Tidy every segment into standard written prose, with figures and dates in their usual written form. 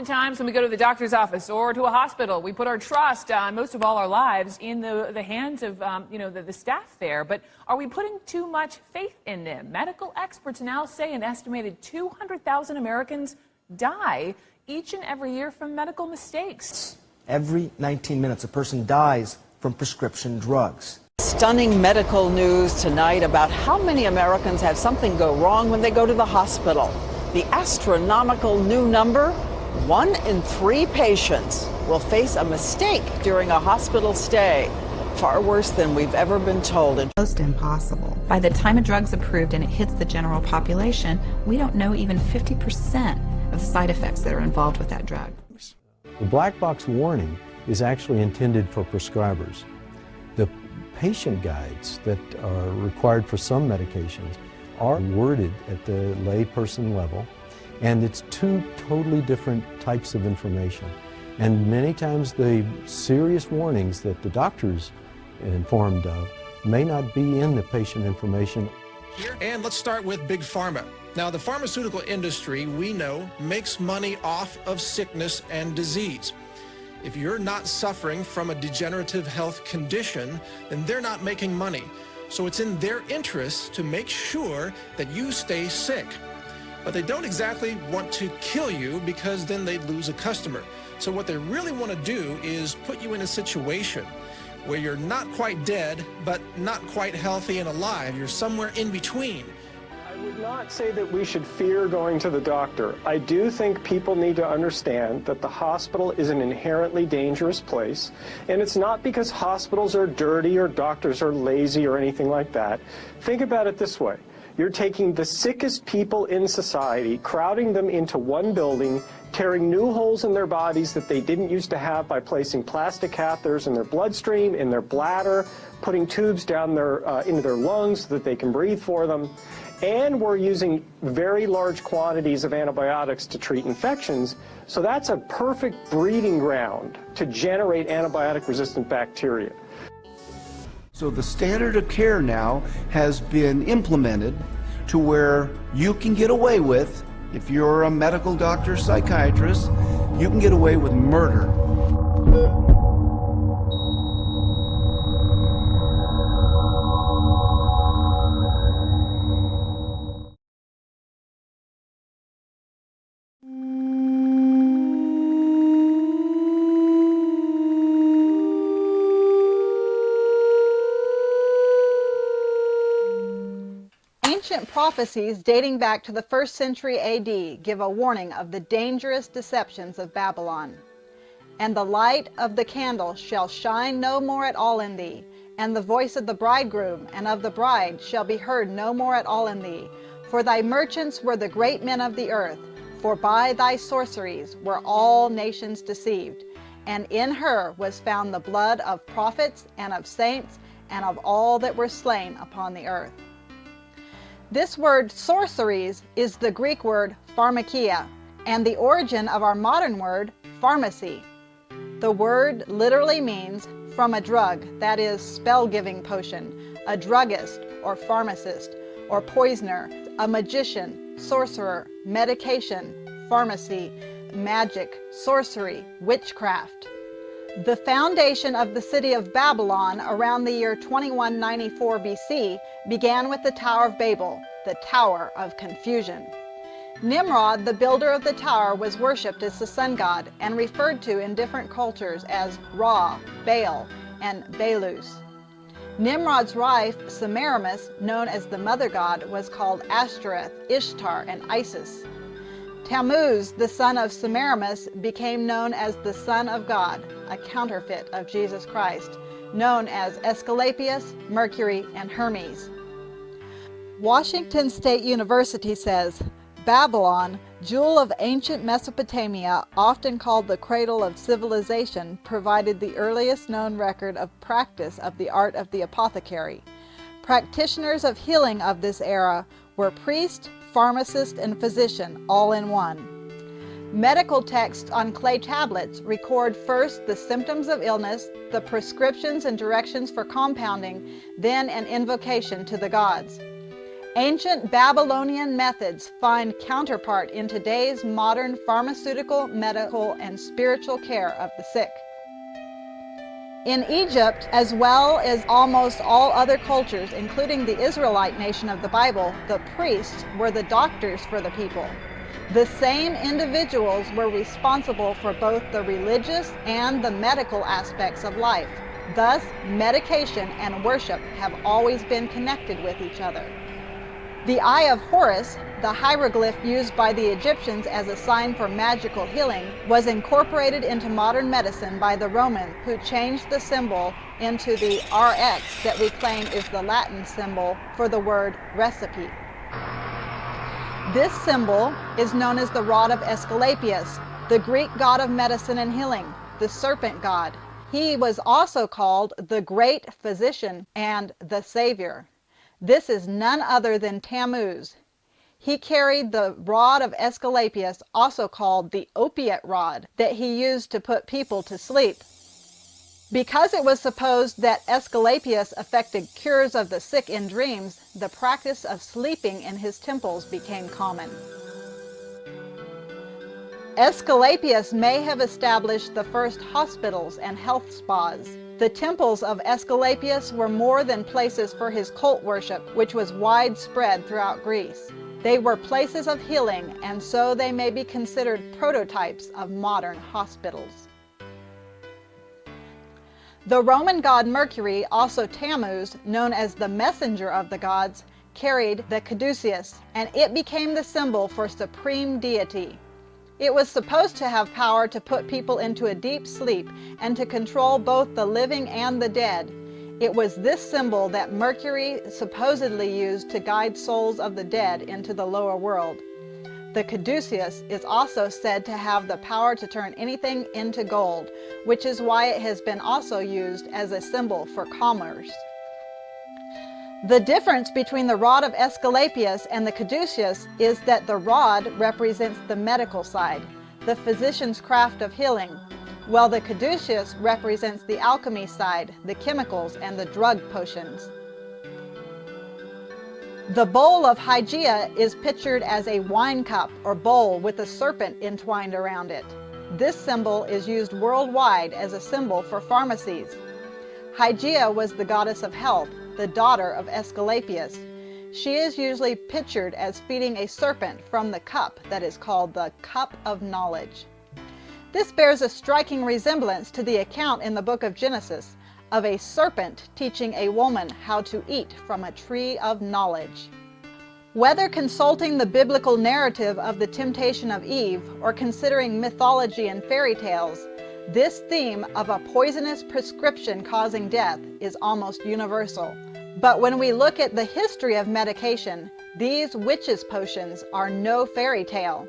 Oftentimes when we go to the doctor's office or to a hospital, we put our trust, most of all our lives, in the hands of the staff there. But are we putting too much faith in them? Medical experts now say an estimated 200,000 Americans die each and every year from medical mistakes. Every 19 minutes, a person dies from prescription drugs. Stunning medical news tonight about how many Americans have something go wrong when they go to the hospital. The astronomical new number, 1 in 3 patients will face a mistake during a hospital stay. Far worse than we've ever been told. Almost impossible. By the time a drug's approved and it hits the general population, we don't know even 50% of the side effects that are involved with that drug. The black box warning is actually intended for prescribers. The patient guides that are required for some medications are worded at the layperson level, and it's 2 totally different types of information. And many times the serious warnings that the doctor's informed of may not be in the patient information. And let's start with Big Pharma. Now, the pharmaceutical industry, we know, makes money off of sickness and disease. If you're not suffering from a degenerative health condition, then they're not making money. So it's in their interest to make sure that you stay sick. But they don't exactly want to kill you because then they'd lose a customer. So what they really want to do is put you in a situation where you're not quite dead, but not quite healthy and alive. You're somewhere in between. I would not say that we should fear going to the doctor. I do think people need to understand that the hospital is an inherently dangerous place, and it's not because hospitals are dirty or doctors are lazy or anything like that. Think about it this way. You're taking the sickest people in society, crowding them into one building, tearing new holes in their bodies that they didn't used to have by placing plastic catheters in their bloodstream, in their bladder, putting tubes down into their lungs so that they can breathe for them. And we're using very large quantities of antibiotics to treat infections, so that's a perfect breeding ground to generate antibiotic-resistant bacteria. So the standard of care now has been implemented to where you can get away with, if you're a medical doctor, psychiatrist, you can get away with murder. Ancient prophecies dating back to the 1st century AD give a warning of the dangerous deceptions of Babylon. And the light of the candle shall shine no more at all in thee, and the voice of the bridegroom and of the bride shall be heard no more at all in thee. For thy merchants were the great men of the earth, for by thy sorceries were all nations deceived. And in her was found the blood of prophets and of saints and of all that were slain upon the earth. This word sorceries is the Greek word pharmakeia, and the origin of our modern word pharmacy. The word literally means from a drug, that is, spell-giving potion, a druggist or pharmacist, or poisoner, a magician, sorcerer, medication, pharmacy, magic, sorcery, witchcraft. The foundation of the city of Babylon around the year 2194 BC began with the Tower of Babel, the Tower of Confusion. Nimrod, the builder of the tower, was worshipped as the sun god and referred to in different cultures as Ra, Baal, and Belus. Nimrod's wife, Semiramis, known as the mother god, was called Ashtoreth, Ishtar, and Isis. Tammuz, the son of Semiramis, became known as the Son of God, a counterfeit of Jesus Christ, known as Asclepius, Mercury, and Hermes. Washington State University says, Babylon, jewel of ancient Mesopotamia, often called the cradle of civilization, provided the earliest known record of practice of the art of the apothecary. Practitioners of healing of this era were priest, pharmacist, and physician, all in one. Medical texts on clay tablets record first the symptoms of illness, the prescriptions and directions for compounding, then an invocation to the gods. Ancient Babylonian methods find counterpart in today's modern pharmaceutical, medical, and spiritual care of the sick. In Egypt, as well as almost all other cultures, including the Israelite nation of the Bible, the priests were the doctors for the people. The same individuals were responsible for both the religious and the medical aspects of life. Thus, medication and worship have always been connected with each other. The Eye of Horus, the hieroglyph used by the Egyptians as a sign for magical healing, was incorporated into modern medicine by the Romans, who changed the symbol into the RX that we claim is the Latin symbol for the word recipe. This symbol is known as the rod of Asclepius, the Greek god of medicine and healing, the serpent god. He was also called the Great Physician and the Savior. This is none other than Tammuz. He carried the rod of Asclepius, also called the opiate rod, that he used to put people to sleep. Because it was supposed that Asclepius effected cures of the sick in dreams, the practice of sleeping in his temples became common. Asclepius may have established the first hospitals and health spas. The temples of Asclepius were more than places for his cult worship, which was widespread throughout Greece. They were places of healing, and so they may be considered prototypes of modern hospitals. The Roman god Mercury, also Tammuz, known as the messenger of the gods, carried the caduceus, and it became the symbol for supreme deity. It was supposed to have power to put people into a deep sleep and to control both the living and the dead. It was this symbol that Mercury supposedly used to guide souls of the dead into the lower world. The caduceus is also said to have the power to turn anything into gold, which is why it has been also used as a symbol for commerce. The difference between the rod of Asclepius and the caduceus is that the rod represents the medical side, the physician's craft of healing, while the caduceus represents the alchemy side, the chemicals and the drug potions. The bowl of Hygeia is pictured as a wine cup or bowl with a serpent entwined around it. This symbol is used worldwide as a symbol for pharmacies. Hygeia was the goddess of health, the daughter of Asclepius. She is usually pictured as feeding a serpent from the cup that is called the cup of knowledge. This bears a striking resemblance to the account in the book of Genesis of a serpent teaching a woman how to eat from a tree of knowledge. Whether consulting the biblical narrative of the temptation of Eve or considering mythology and fairy tales, this theme of a poisonous prescription causing death is almost universal. But when we look at the history of medication, these witches' potions are no fairy tale.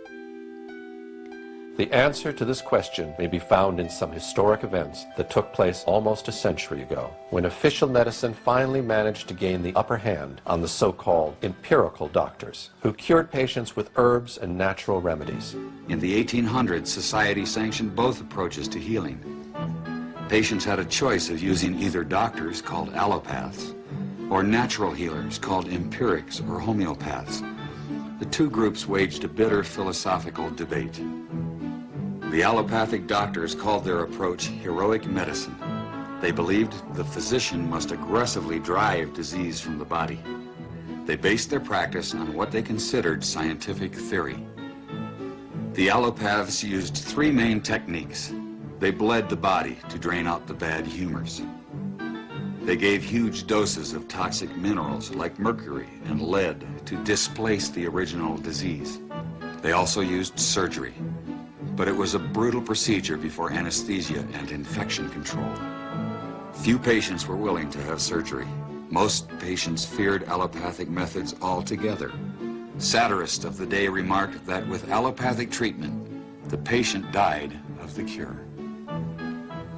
The answer to this question may be found in some historic events that took place almost a century ago, when official medicine finally managed to gain the upper hand on the so-called empirical doctors, who cured patients with herbs and natural remedies. In the 1800s, society sanctioned both approaches to healing. Patients had a choice of using either doctors, called allopaths, or natural healers, called empirics or homeopaths. The two groups waged a bitter philosophical debate. The allopathic doctors called their approach heroic medicine. They believed the physician must aggressively drive disease from the body. They based their practice on what they considered scientific theory. The allopaths used three main techniques. They bled the body to drain out the bad humors. They gave huge doses of toxic minerals like mercury and lead to displace the original disease. They also used surgery, but it was a brutal procedure before anesthesia and infection control. Few patients were willing to have surgery. Most patients feared allopathic methods altogether. Satirists of the day remarked that with allopathic treatment, the patient died of the cure.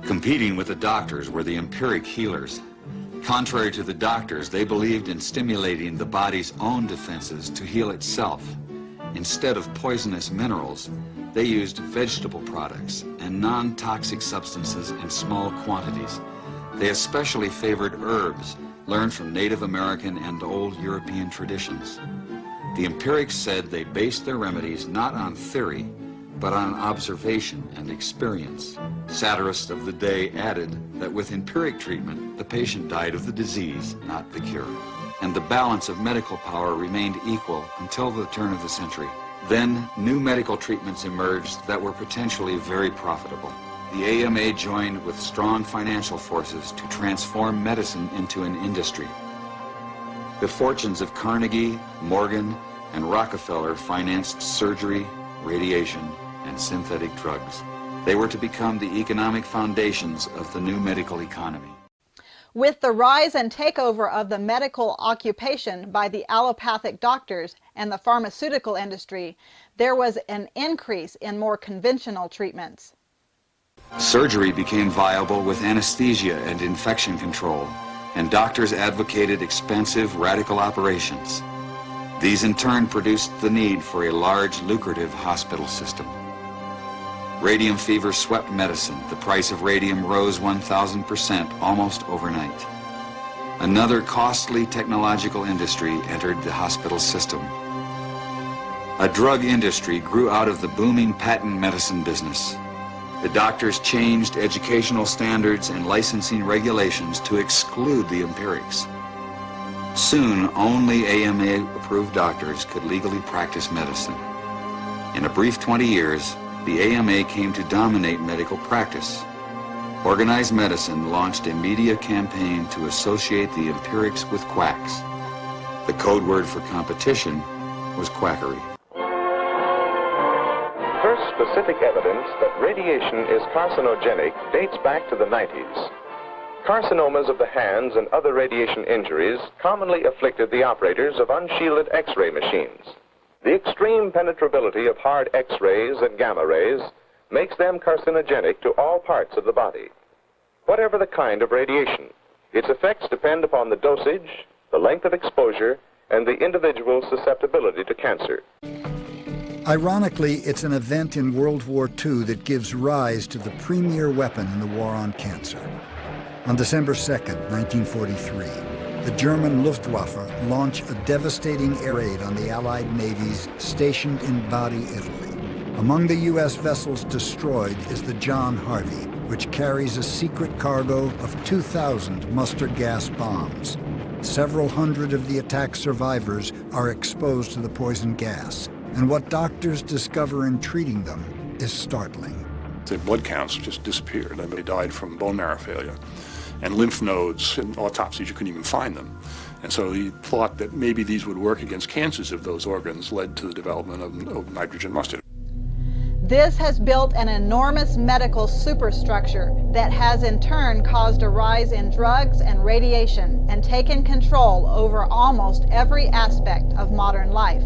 Competing with the doctors were the empiric healers. Contrary to the doctors, they believed in stimulating the body's own defenses to heal itself. Instead of poisonous minerals, they used vegetable products and non-toxic substances in small quantities. They especially favored herbs learned from Native American and old European traditions. The empirics said they based their remedies not on theory, but on observation and experience. Satirists of the day added that with empiric treatment, the patient died of the disease, not the cure. And the balance of medical power remained equal until the turn of the century. Then, new medical treatments emerged that were potentially very profitable. The AMA joined with strong financial forces to transform medicine into an industry. The fortunes of Carnegie, Morgan, and Rockefeller financed surgery, radiation, and synthetic drugs. They were to become the economic foundations of the new medical economy. With the rise and takeover of the medical occupation by the allopathic doctors and the pharmaceutical industry, there was an increase in more conventional treatments. Surgery became viable with anesthesia and infection control, and doctors advocated expensive, radical operations. These in turn produced the need for a large, lucrative hospital system. Radium fever swept medicine. The price of radium rose 1,000% almost overnight. Another costly technological industry entered the hospital system. A drug industry grew out of the booming patent medicine business. The doctors changed educational standards and licensing regulations to exclude the empirics. Soon, only AMA-approved doctors could legally practice medicine. In a brief 20 years, the AMA came to dominate medical practice. Organized Medicine launched a media campaign to associate the empirics with quacks. The code word for competition was quackery. First specific evidence that radiation is carcinogenic dates back to the 90s. Carcinomas of the hands and other radiation injuries commonly afflicted the operators of unshielded X-ray machines. The extreme penetrability of hard X-rays and gamma rays makes them carcinogenic to all parts of the body. Whatever the kind of radiation, its effects depend upon the dosage, the length of exposure, and the individual's susceptibility to cancer. Ironically, it's an event in World War II that gives rise to the premier weapon in the war on cancer. On December 2nd, 1943, the German Luftwaffe launched a devastating air raid on the Allied navies stationed in Bari, Italy. Among the U.S. vessels destroyed is the John Harvey, which carries a secret cargo of 2,000 mustard gas bombs. Several hundred of the attack survivors are exposed to the poison gas, and what doctors discover in treating them is startling. The blood counts just disappeared. They died from bone marrow failure. And lymph nodes, in autopsies, you couldn't even find them. And so he thought that maybe these would work against cancers if those organs led to the development of nitrogen mustard. This has built an enormous medical superstructure that has in turn caused a rise in drugs and radiation and taken control over almost every aspect of modern life.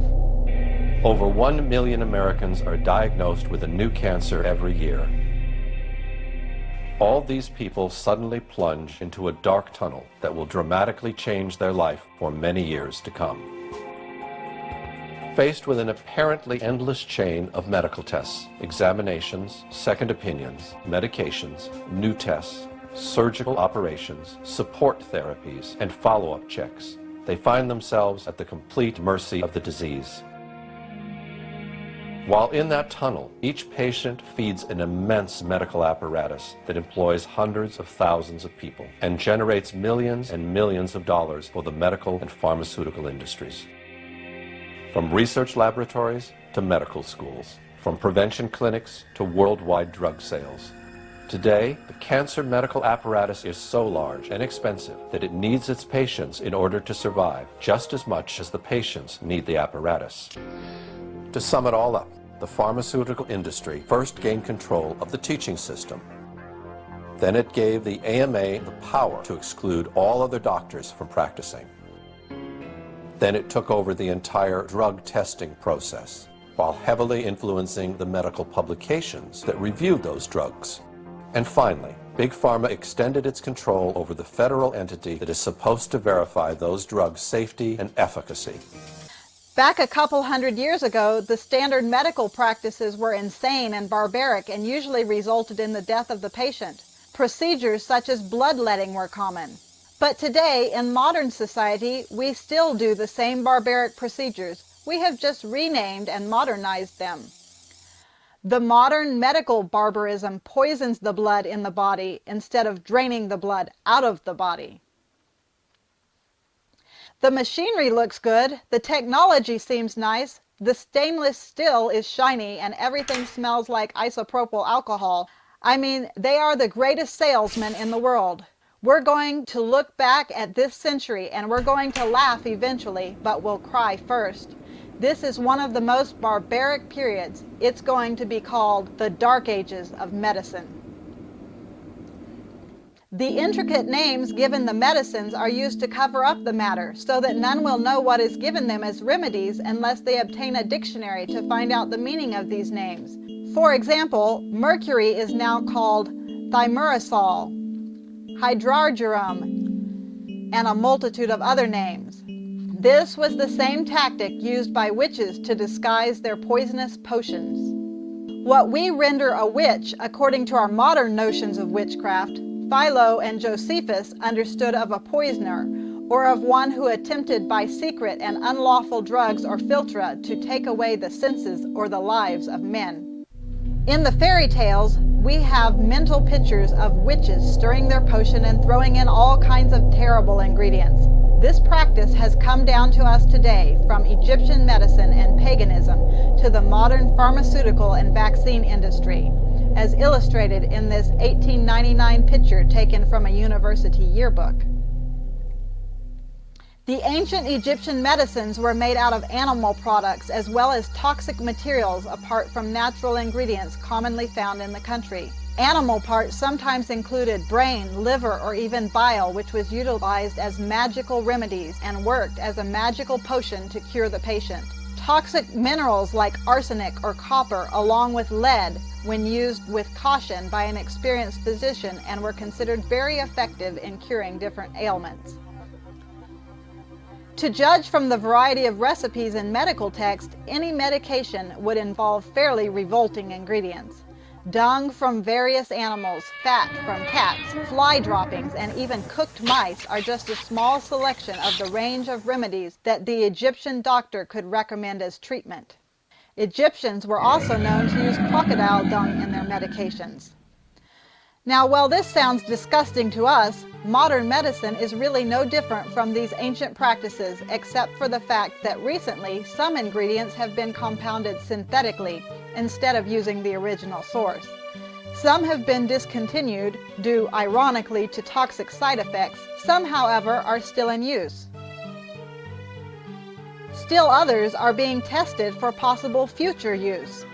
Over 1 million Americans are diagnosed with a new cancer every year. All these people suddenly plunge into a dark tunnel that will dramatically change their life for many years to come. Faced with an apparently endless chain of medical tests, examinations, second opinions, medications, new tests, surgical operations, support therapies, and follow-up checks, they find themselves at the complete mercy of the disease. While in that tunnel, each patient feeds an immense medical apparatus that employs hundreds of thousands of people and generates millions and millions of dollars for the medical and pharmaceutical industries. From research laboratories to medical schools, from prevention clinics to worldwide drug sales. Today, the cancer medical apparatus is so large and expensive that it needs its patients in order to survive just as much as the patients need the apparatus. To sum it all up, the pharmaceutical industry first gained control of the teaching system. Then it gave the AMA the power to exclude all other doctors from practicing. Then it took over the entire drug testing process, while heavily influencing the medical publications that reviewed those drugs. And finally, Big Pharma extended its control over the federal entity that is supposed to verify those drugs' safety and efficacy. Back a couple hundred years ago, the standard medical practices were insane and barbaric and usually resulted in the death of the patient. Procedures such as bloodletting were common. But today, in modern society, we still do the same barbaric procedures. We have just renamed and modernized them. The modern medical barbarism poisons the blood in the body instead of draining the blood out of the body. The machinery looks good, the technology seems nice, the stainless steel is shiny, and everything smells like isopropyl alcohol. I mean, they are the greatest salesmen in the world. We're going to look back at this century and we're going to laugh eventually, but we'll cry first. This is one of the most barbaric periods. It's going to be called the Dark Ages of medicine. The intricate names given the medicines are used to cover up the matter so that none will know what is given them as remedies unless they obtain a dictionary to find out the meaning of these names. For example, mercury is now called thimerosal, hydrargyrum, and a multitude of other names. This was the same tactic used by witches to disguise their poisonous potions. What we render a witch, according to our modern notions of witchcraft, Philo and Josephus understood of a poisoner, or of one who attempted by secret and unlawful drugs or philtra to take away the senses or the lives of men. In the fairy tales, we have mental pictures of witches stirring their potion and throwing in all kinds of terrible ingredients. This practice has come down to us today from Egyptian medicine and paganism to the modern pharmaceutical and vaccine industry, as illustrated in this 1899 picture taken from a university yearbook. The ancient Egyptian medicines were made out of animal products as well as toxic materials apart from natural ingredients commonly found in the country. Animal parts sometimes included brain, liver, or even bile, which was utilized as magical remedies and worked as a magical potion to cure the patient. Toxic minerals like arsenic or copper, along with lead, when used with caution by an experienced physician, and were considered very effective in curing different ailments. To judge from the variety of recipes in medical text, any medication would involve fairly revolting ingredients. Dung from various animals, fat from cats, fly droppings, and even cooked mice are just a small selection of the range of remedies that the Egyptian doctor could recommend as treatment. Egyptians were also known to use crocodile dung in their medications. Now, while this sounds disgusting to us, modern medicine is really no different from these ancient practices, except for the fact that recently some ingredients have been compounded synthetically instead of using the original source. Some have been discontinued due, ironically, to toxic side effects. Some, however, are still in use. Still others are being tested for possible future use.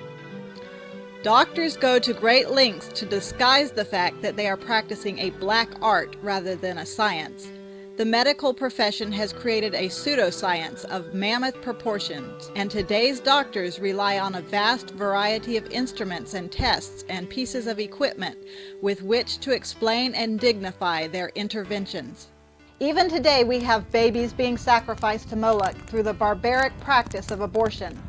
Doctors go to great lengths to disguise the fact that they are practicing a black art rather than a science. The medical profession has created a pseudoscience of mammoth proportions, and today's doctors rely on a vast variety of instruments and tests and pieces of equipment with which to explain and dignify their interventions. Even today we have babies being sacrificed to Moloch through the barbaric practice of abortion,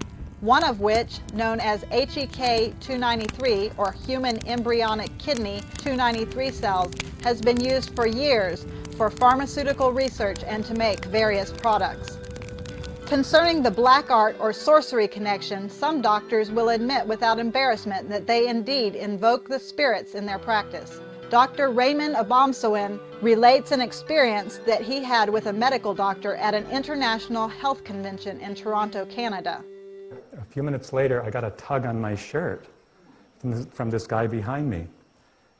one of which, known as HEK 293, or human embryonic kidney 293 cells, has been used for years for pharmaceutical research and to make various products. Concerning the black art or sorcery connection, some doctors will admit without embarrassment that they indeed invoke the spirits in their practice. Dr. Raymond Abomsawin relates an experience that he had with a medical doctor at an international health convention in Toronto, Canada. A few minutes later, I got a tug on my shirt from this guy behind me.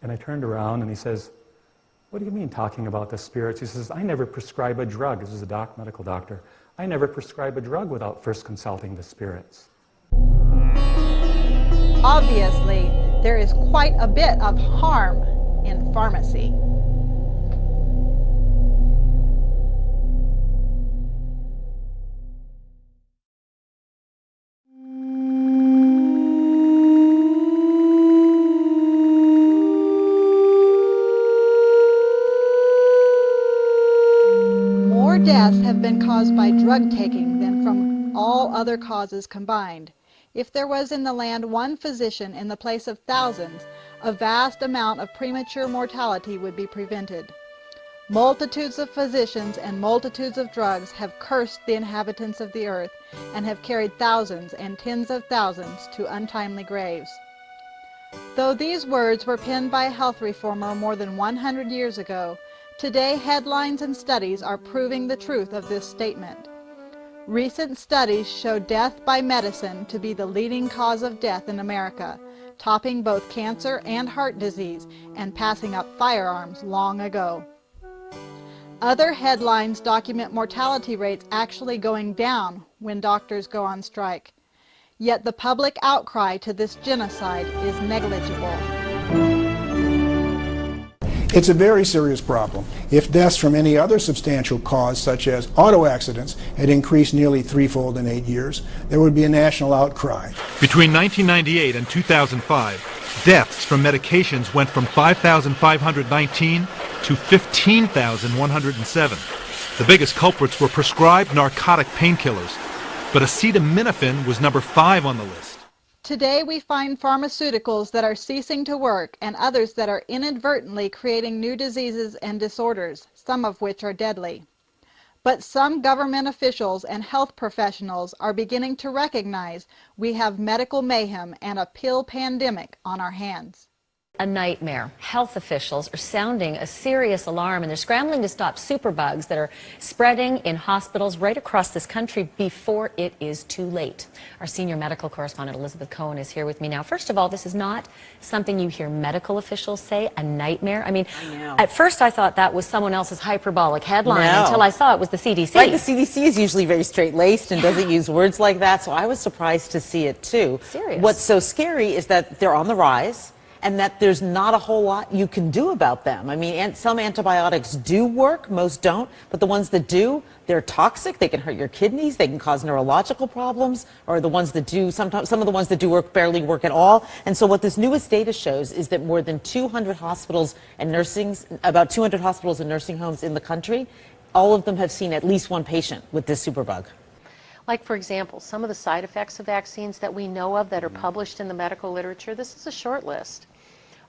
And I turned around and he says, "What do you mean talking about the spirits?" He says, "I never prescribe a drug." This is a medical doctor. "I never prescribe a drug without first consulting the spirits." Obviously, there is quite a bit of harm in pharmacy. More deaths have been caused by drug taking than from all other causes combined. If there was in the land one physician in the place of thousands, a vast amount of premature mortality would be prevented. Multitudes of physicians and multitudes of drugs have cursed the inhabitants of the earth and have carried thousands and tens of thousands to untimely graves. Though these words were penned by a health reformer more than 100 years ago, today headlines and studies are proving the truth of this statement. Recent studies show death by medicine to be the leading cause of death in America, topping both cancer and heart disease and passing up firearms long ago. Other headlines document mortality rates actually going down when doctors go on strike. Yet the public outcry to this genocide is negligible. It's a very serious problem. If deaths from any other substantial cause, such as auto accidents, had increased nearly threefold in 8 years, there would be a national outcry. Between 1998 and 2005, deaths from medications went from 5,519 to 15,107. The biggest culprits were prescribed narcotic painkillers, but acetaminophen was number 5 on the list. Today we find pharmaceuticals that are ceasing to work and others that are inadvertently creating new diseases and disorders, some of which are deadly. But some government officials and health professionals are beginning to recognize we have medical mayhem and a pill pandemic on our hands. A nightmare. Health officials are sounding a serious alarm, and they're scrambling to stop superbugs that are spreading in hospitals right across this country before it is too late. Our senior medical correspondent Elizabeth Cohen is here with me now. First of all, this is not something you hear medical officials say, a nightmare. I mean, at first I thought that was someone else's hyperbolic headline until I saw it was the CDC. Right, the CDC is usually very straight-laced and doesn't use words like that, so I was surprised to see it too. Serious. What's so scary is that they're on the rise, and that there's not a whole lot you can do about them. I mean, some antibiotics do work, most don't, but the ones that do, they're toxic, they can hurt your kidneys, they can cause neurological problems, or the ones that do, sometimes some of the ones that do work barely work at all. And so what this newest data shows is that more than 200 hospitals and about 200 hospitals and nursing homes in the country, all of them have seen at least one patient with this superbug. Like, for example, some of the side effects of vaccines that we know of that are published in the medical literature, this is a short list.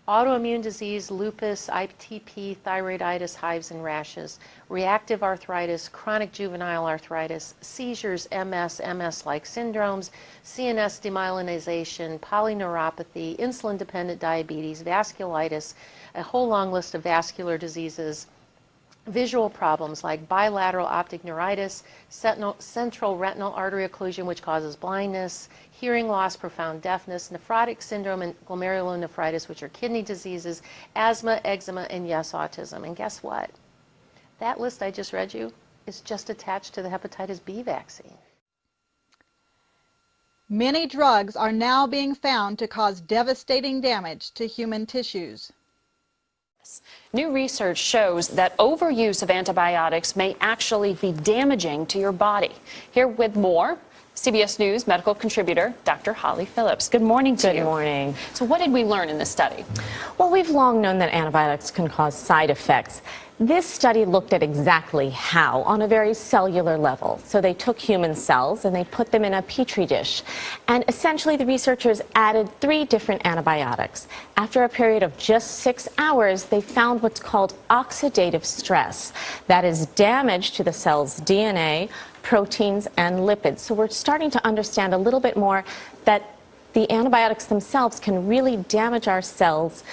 Autoimmune disease, lupus, ITP, thyroiditis, hives and rashes, reactive arthritis, chronic juvenile arthritis, seizures, MS, MS-like syndromes, CNS demyelinization, polyneuropathy, insulin-dependent diabetes, vasculitis, a whole long list of vascular diseases, visual problems like bilateral optic neuritis, central retinal artery occlusion, which causes blindness, hearing loss, profound deafness, nephrotic syndrome, and glomerulonephritis, which are kidney diseases, asthma, eczema, and yes, autism. And guess what? That list I just read you is just attached to the hepatitis B vaccine. Many drugs are now being found to cause devastating damage to human tissues. New research shows that overuse of antibiotics may actually be damaging to your body. Here with more, CBS News medical contributor Dr. Holly Phillips. Good morning to you. Good morning. So what did we learn in this study? Well, we've long known that antibiotics can cause side effects. This study looked at exactly how, on a very cellular level. So they took human cells and they put them in a petri dish. And essentially the researchers added 3 different antibiotics. After a period of just 6 hours, they found what's called oxidative stress. That is damage to the cell's DNA, proteins, and lipids. So we're starting to understand a little bit more that the antibiotics themselves can really damage our cells'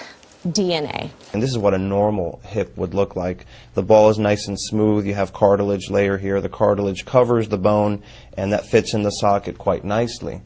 DNA. And this is what a normal hip would look like. The ball is nice and smooth. You have cartilage layer here. The cartilage covers the bone, and that fits in the socket quite nicely.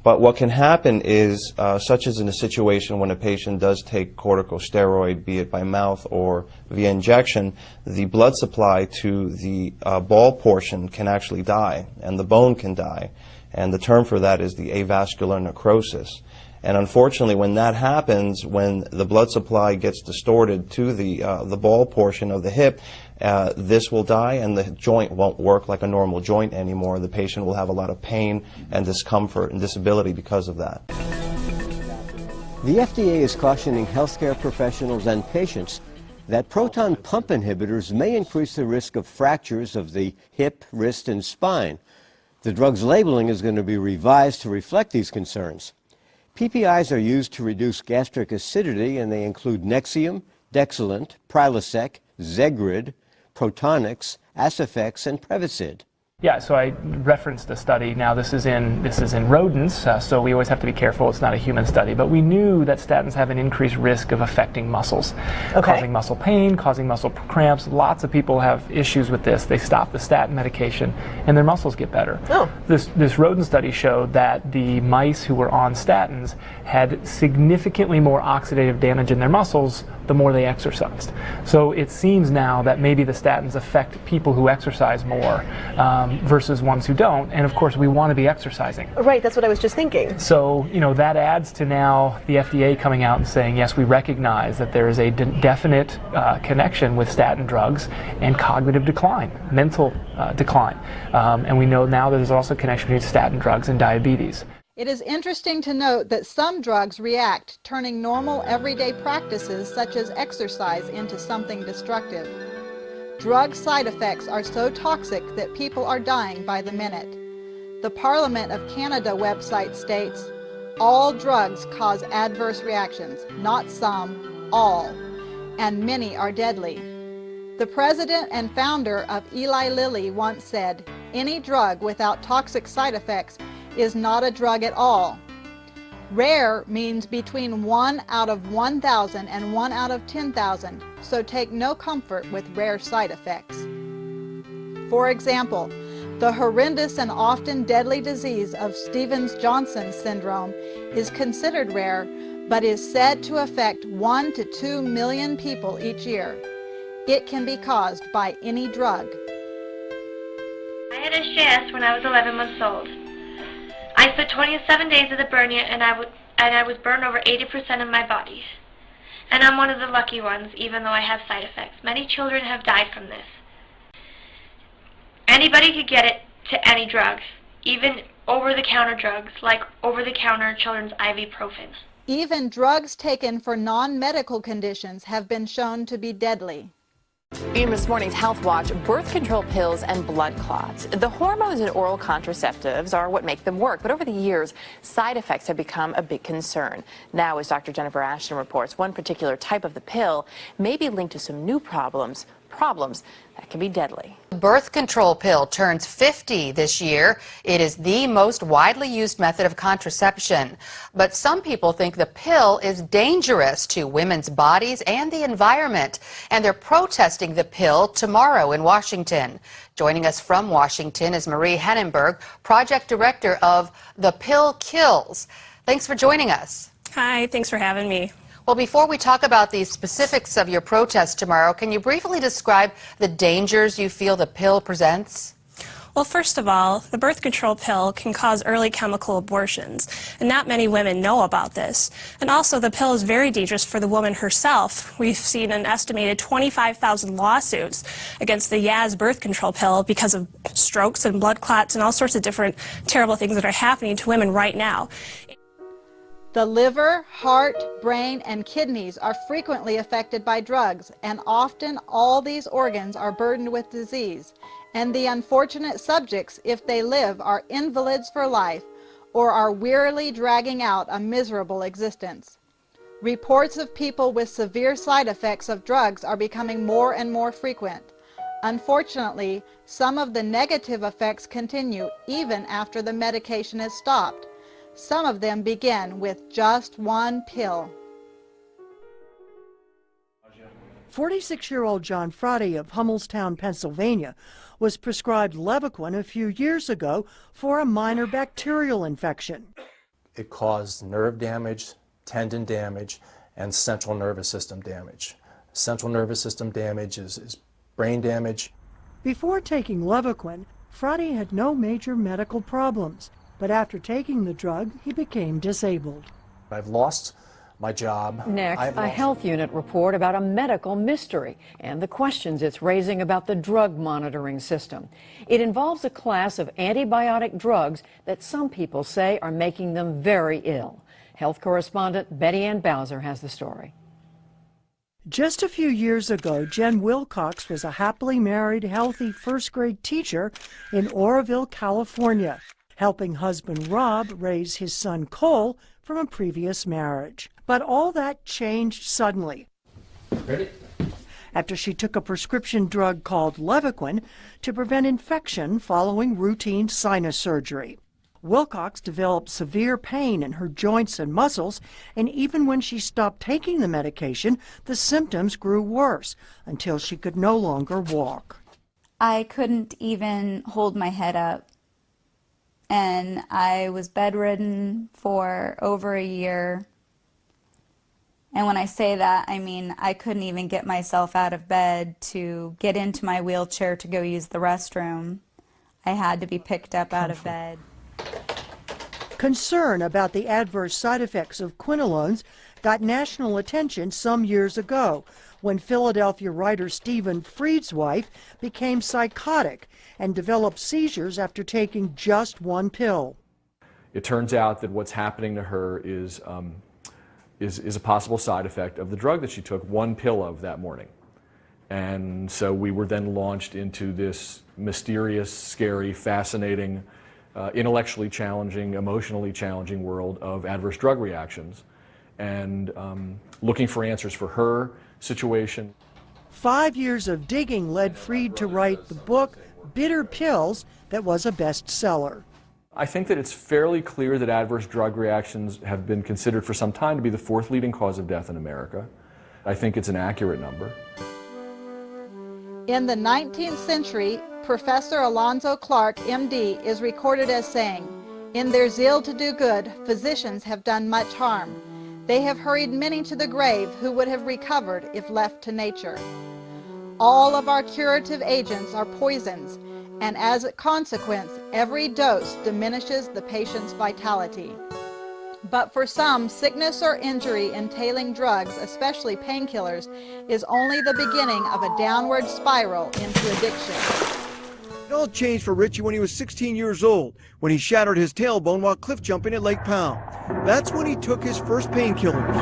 But what can happen is, such as in a situation when a patient does take corticosteroid, be it by mouth or via injection, the blood supply to the ball portion can actually die, and the bone can die. And the term for that is the avascular necrosis. And unfortunately, when that happens, when the blood supply gets distorted to the ball portion of the hip, this will die and the joint won't work like a normal joint anymore. The patient will have a lot of pain and discomfort and disability because of that. The FDA is cautioning healthcare professionals and patients that proton pump inhibitors may increase the risk of fractures of the hip, wrist, and spine. The drug's labeling is going to be revised to reflect these concerns. PPIs are used to reduce gastric acidity, and they include Nexium, Dexilant, Prilosec, Zegrid, Protonix, Acifex, and Prevacid. Yeah, so I referenced the study. Now this is in rodents, so we always have to be careful. It's not a human study, but we knew that statins have an increased risk of affecting muscles, causing muscle pain, causing muscle cramps. Lots of people have issues with this. They stop the statin medication, and their muscles get better. Oh. This rodent study showed that the mice who were on statins had significantly more oxidative damage in their muscles the more they exercised. So it seems now that maybe the statins affect people who exercise more versus ones who don't, and of course we want to be exercising. Right, that's what I was just thinking. So, you know, that adds to now the FDA coming out and saying, yes, we recognize that there is a definite connection with statin drugs and cognitive decline, mental decline. And we know now that there's also a connection between statin drugs and diabetes. It is interesting to note that some drugs react, turning normal everyday practices such as exercise into something destructive. Drug side effects are so toxic that people are dying by the minute. The Parliament of Canada website states, all drugs cause adverse reactions, not some, all, and many are deadly. The president and founder of Eli Lilly once said, any drug without toxic side effects is not a drug at all. Rare means between 1 out of 1,000 and 1 out of 10,000, so take no comfort with rare side effects. For example, the horrendous and often deadly disease of Stevens-Johnson syndrome is considered rare, but is said to affect 1 to 2 million people each year. It can be caused by any drug. I had SJS when I was 11 months old. I spent 27 days at the burn unit and I was burned over 80% of my body. And I'm one of the lucky ones, even though I have side effects. Many children have died from this. Anybody could get it to any drug, even over-the-counter drugs like over-the-counter children's ibuprofen. Even drugs taken for non-medical conditions have been shown to be deadly. In this morning's Health Watch, birth control pills and blood clots. The hormones in oral contraceptives are what make them work, but over the years, side effects have become a big concern. Now, as Dr. Jennifer Ashton reports, one particular type of the pill may be linked to some new problems that can be deadly. The birth control pill turns 50 this year. It is the most widely used method of contraception. But some people think the pill is dangerous to women's bodies and the environment. And they're protesting the pill tomorrow in Washington. Joining us from Washington is Marie Hennenberg, project director of The Pill Kills. Thanks for joining us. Hi, thanks for having me. Well, before we talk about the specifics of your protest tomorrow, can you briefly describe the dangers you feel the pill presents? Well, first of all, the birth control pill can cause early chemical abortions, and not many women know about this. And also, the pill is very dangerous for the woman herself. We've seen an estimated 25,000 lawsuits against the Yaz birth control pill because of strokes and blood clots and all sorts of different terrible things that are happening to women right now. The liver, heart, brain, and kidneys are frequently affected by drugs, and often all these organs are burdened with disease. And the unfortunate subjects, if they live, are invalids for life or are wearily dragging out a miserable existence. Reports of people with severe side effects of drugs are becoming more and more frequent. Unfortunately, some of the negative effects continue even after the medication is stopped. Some of them begin with just one pill. 46-year-old John Frade of Hummelstown, Pennsylvania, was prescribed Levaquin a few years ago for a minor bacterial infection. It caused nerve damage, tendon damage, and central nervous system damage. Central nervous system damage is brain damage. Before taking Levaquin, Frade had no major medical problems. But after taking the drug, he became disabled. I've lost my job. Next, a health unit report about a medical mystery and the questions it's raising about the drug monitoring system. It involves a class of antibiotic drugs that some people say are making them very ill. Health correspondent Betty Ann Bowser has the story. Just a few years ago, Jen Wilcox was a happily married, healthy first-grade teacher in Oroville, California, helping husband Rob raise his son Cole from a previous marriage. But all that changed suddenly. Ready? after she took a prescription drug called Levaquin to prevent infection following routine sinus surgery. Wilcox developed severe pain in her joints and muscles, and even when she stopped taking the medication, the symptoms grew worse until she could no longer walk. I couldn't even hold my head up, and I was bedridden for over a year. And when I say that, I mean I couldn't even get myself out of bed to get into my wheelchair to go use the restroom. I had to be picked up out of bed. Concern about the adverse side effects of quinolones got national attention some years ago when Philadelphia writer Stephen Fried's wife became psychotic and developed seizures after taking just one pill. It turns out that what's happening to her is a possible side effect of the drug that she took one pill of that morning. And so we were then launched into this mysterious, scary, fascinating, intellectually challenging, emotionally challenging world of adverse drug reactions, and looking for answers for her situation. 5 years of digging led Fried to write the book Bitter Pills that was a bestseller. I think that it's fairly clear that adverse drug reactions have been considered for some time to be the fourth leading cause of death in America. I think it's an accurate number. In the 19th century, Professor Alonzo Clark, MD, is recorded as saying, "In their zeal to do good, physicians have done much harm. They have hurried many to the grave who would have recovered if left to nature. All of our curative agents are poisons, and as a consequence, every dose diminishes the patient's vitality. But for some, sickness or injury entailing drugs, especially painkillers, is only the beginning of a downward spiral into addiction." It all changed for Richie when he was 16 years old, when he shattered his tailbone while cliff jumping at Lake Powell. That's when he took his first painkillers.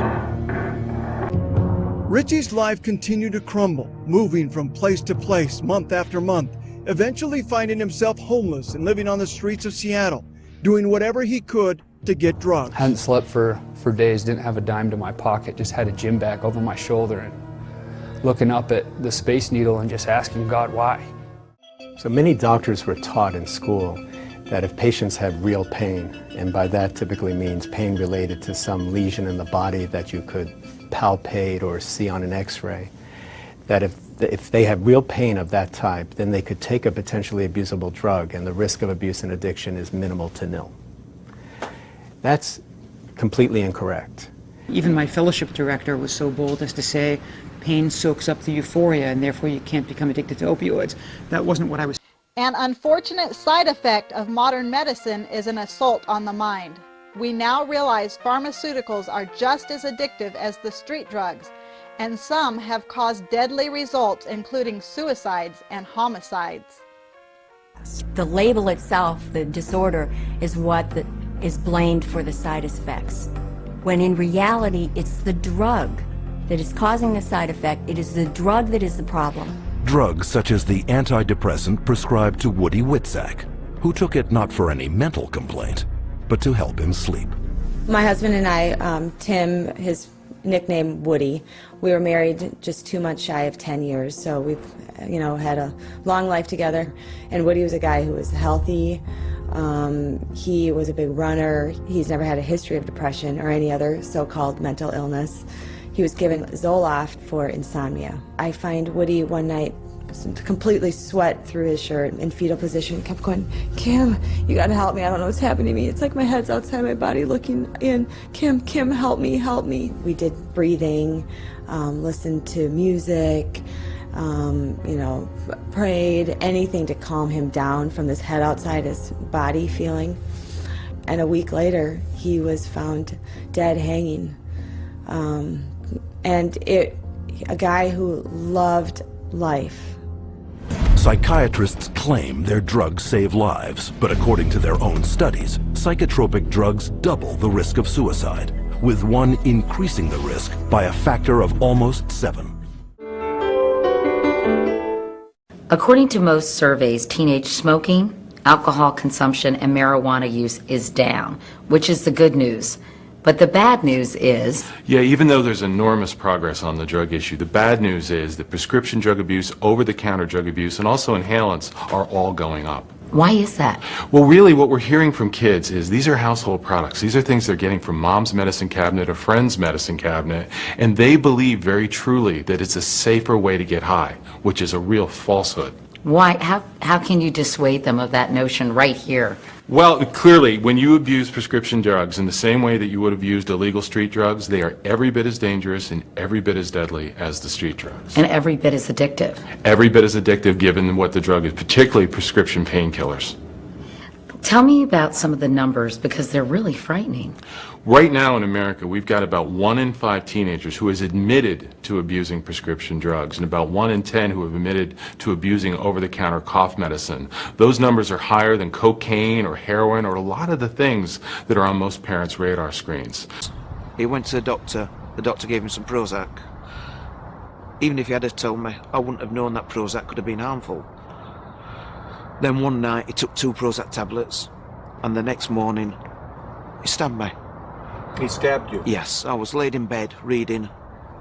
Richie's life continued to crumble, moving from place to place, month after month, eventually finding himself homeless and living on the streets of Seattle, doing whatever he could to get drugs. Hadn't slept for days, didn't have a dime to my pocket, just had a gym bag over my shoulder and looking up at the Space Needle and just asking God why. So many doctors were taught in school that if patients have real pain, and by that typically means pain related to some lesion in the body that you could palpate or see on an x-ray, that if they have real pain of that type, then they could take a potentially abusable drug and the risk of abuse and addiction is minimal to nil. That's completely incorrect. Even my fellowship director was so bold as to say, pain soaks up the euphoria and therefore you can't become addicted to opioids. That wasn't what I was. An unfortunate side effect of modern medicine is an assault on the mind. We now realize pharmaceuticals are just as addictive as the street drugs, and some have caused deadly results, including suicides and homicides. The label itself, the disorder, is what is blamed for the side effects, when in reality it's the drug that is causing the side effect. It is the drug that is the problem. Drugs such as the antidepressant prescribed to Woody Witzak, who took it not for any mental complaint, but to help him sleep. My husband and I, Tim, his nickname Woody, we were married just 2 months shy of 10 years, so we've had a long life together. And Woody was a guy who was healthy. He was a big runner. He's never had a history of depression or any other so-called mental illness. He was given Zoloft for insomnia. I find Woody one night completely sweat through his shirt in fetal position, kept going, "Kim, you gotta help me, I don't know what's happening to me. It's like my head's outside my body looking in. Kim, help me, help me." We did breathing, listened to music, prayed, anything to calm him down from this head outside his body feeling. And a week later, he was found dead hanging. A guy who loved life. Psychiatrists claim their drugs save lives, but according to their own studies, psychotropic drugs double the risk of suicide, with one increasing the risk by a factor of almost 7. According to most surveys, teenage smoking, alcohol consumption, and marijuana use is down, which is the good news. But the bad news is... Yeah, even though there's enormous progress on the drug issue, the bad news is that prescription drug abuse, over-the-counter drug abuse, and also inhalants are all going up. Why is that? Well, really what we're hearing from kids is these are household products. These are things they're getting from mom's medicine cabinet or friend's medicine cabinet, and they believe very truly that it's a safer way to get high, which is a real falsehood. Why? How can you dissuade them of that notion right here? Well, clearly, when you abuse prescription drugs in the same way that you would have used illegal street drugs, they are every bit as dangerous and every bit as deadly as the street drugs. And every bit as addictive. Every bit as addictive given what the drug is, particularly prescription painkillers. Tell me about some of the numbers, because they're really frightening. Right now in America, we've got about 1 in 5 teenagers who is admitted to abusing prescription drugs, and about 1 in 10 who have admitted to abusing over-the-counter cough medicine. Those numbers are higher than cocaine or heroin or a lot of the things that are on most parents' radar screens. He went to the doctor gave him some Prozac. Even if he had have told me, I wouldn't have known that Prozac could have been harmful. Then one night he took 2 Prozac tablets, and the next morning he stabbed me. He stabbed you? Yes, I was laid in bed reading.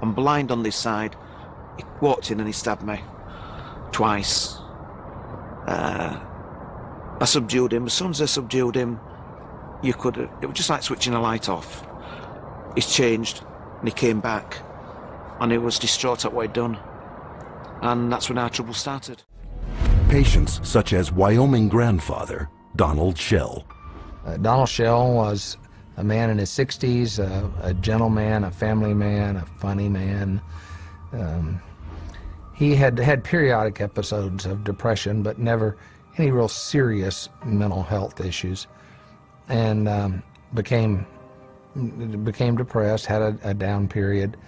I'm blind on this side. He walked in and he stabbed me. Twice. I subdued him. As soon as I subdued him, it was just like switching a light off. He's changed, and he came back, and he was distraught at what he'd done. And that's when our trouble started. Patients such as Wyoming grandfather Donald Shell. Donald Shell was a man in his 60s, a gentleman, a family man, a funny man. He had had periodic episodes of depression, but never any real serious mental health issues, and became depressed, had a down period,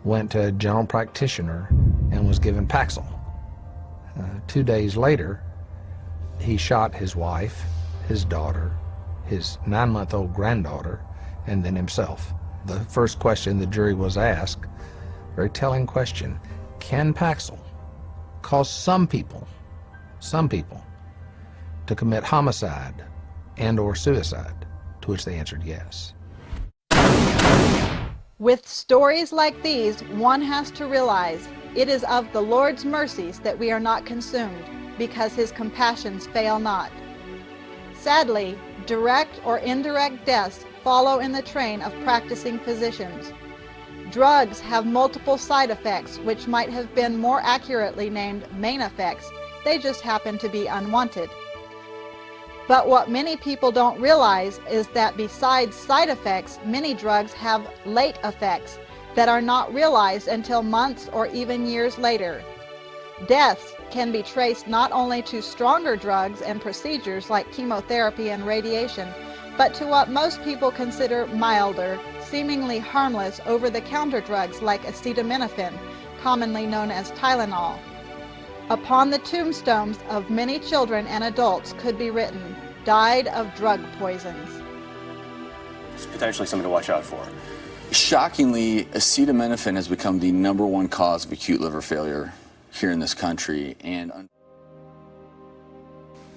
went to a general practitioner and was given Paxil. 2 days later, he shot his wife, his daughter, his 9-month-old granddaughter, and then himself. The first question the jury was asked, very telling question, can Paxil cause some people to commit homicide and or suicide? To which they answered yes. With stories like these, one has to realize it is of the Lord's mercies that we are not consumed, because his compassions fail not. Sadly, direct or indirect deaths follow in the train of practicing physicians. Drugs have multiple side effects which might have been more accurately named main effects. They just happen to be unwanted. But what many people don't realize is that besides side effects, many drugs have late effects that are not realized until months or even years later. Deaths can be traced not only to stronger drugs and procedures like chemotherapy and radiation, but to what most people consider milder, seemingly harmless over-the-counter drugs like acetaminophen, commonly known as Tylenol. Upon the tombstones of many children and adults could be written, "Died of drug poisons." It's potentially something to watch out for. Shockingly, acetaminophen has become the #1 cause of acute liver failure here in this country. And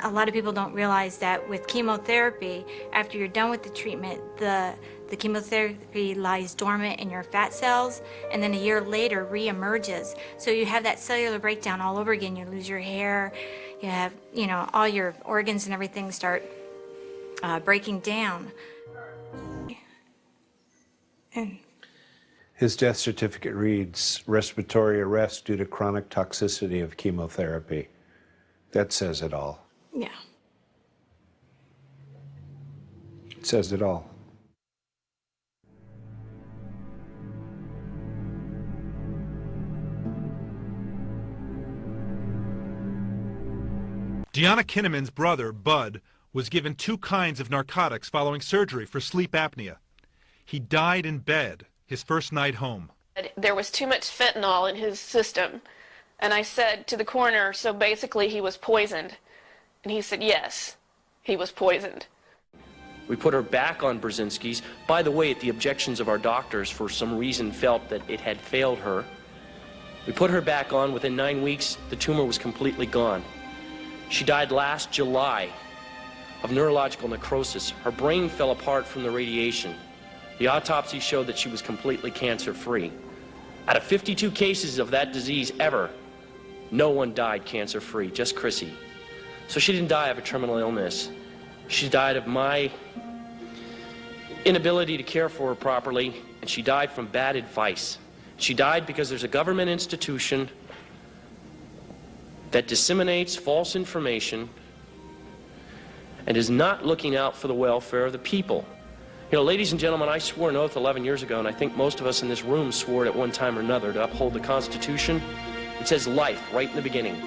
a lot of people don't realize that with chemotherapy, after you're done with the treatment, the chemotherapy lies dormant in your fat cells, and then a year later reemerges. So you have that cellular breakdown all over again. You lose your hair, you have, all your organs and everything start breaking down. And his death certificate reads, respiratory arrest due to chronic toxicity of chemotherapy. That says it all. yeah. It says it all. Deanna Kinnaman's brother, Bud, was given 2 kinds of narcotics following surgery for sleep apnea. He died in bed his first night home. There was too much fentanyl in his system, and I said to the coroner, so basically he was poisoned. And he said, yes, he was poisoned. We put her back on Brzezinski's. By the way, at the objections of our doctors, for some reason felt that it had failed her. We put her back on. Within 9 weeks, the tumor was completely gone. She died last July of neurological necrosis. Her brain fell apart from the radiation. The autopsy showed that she was completely cancer-free. Out of 52 cases of that disease ever, no one died cancer-free, just Chrissy. So she didn't die of a terminal illness. She died of my inability to care for her properly, and she died from bad advice. She died because there's a government institution that disseminates false information and is not looking out for the welfare of the people. You know, ladies and gentlemen, I swore an oath 11 years ago, and I think most of us in this room swore it at one time or another, to uphold the Constitution. It says life right in the beginning.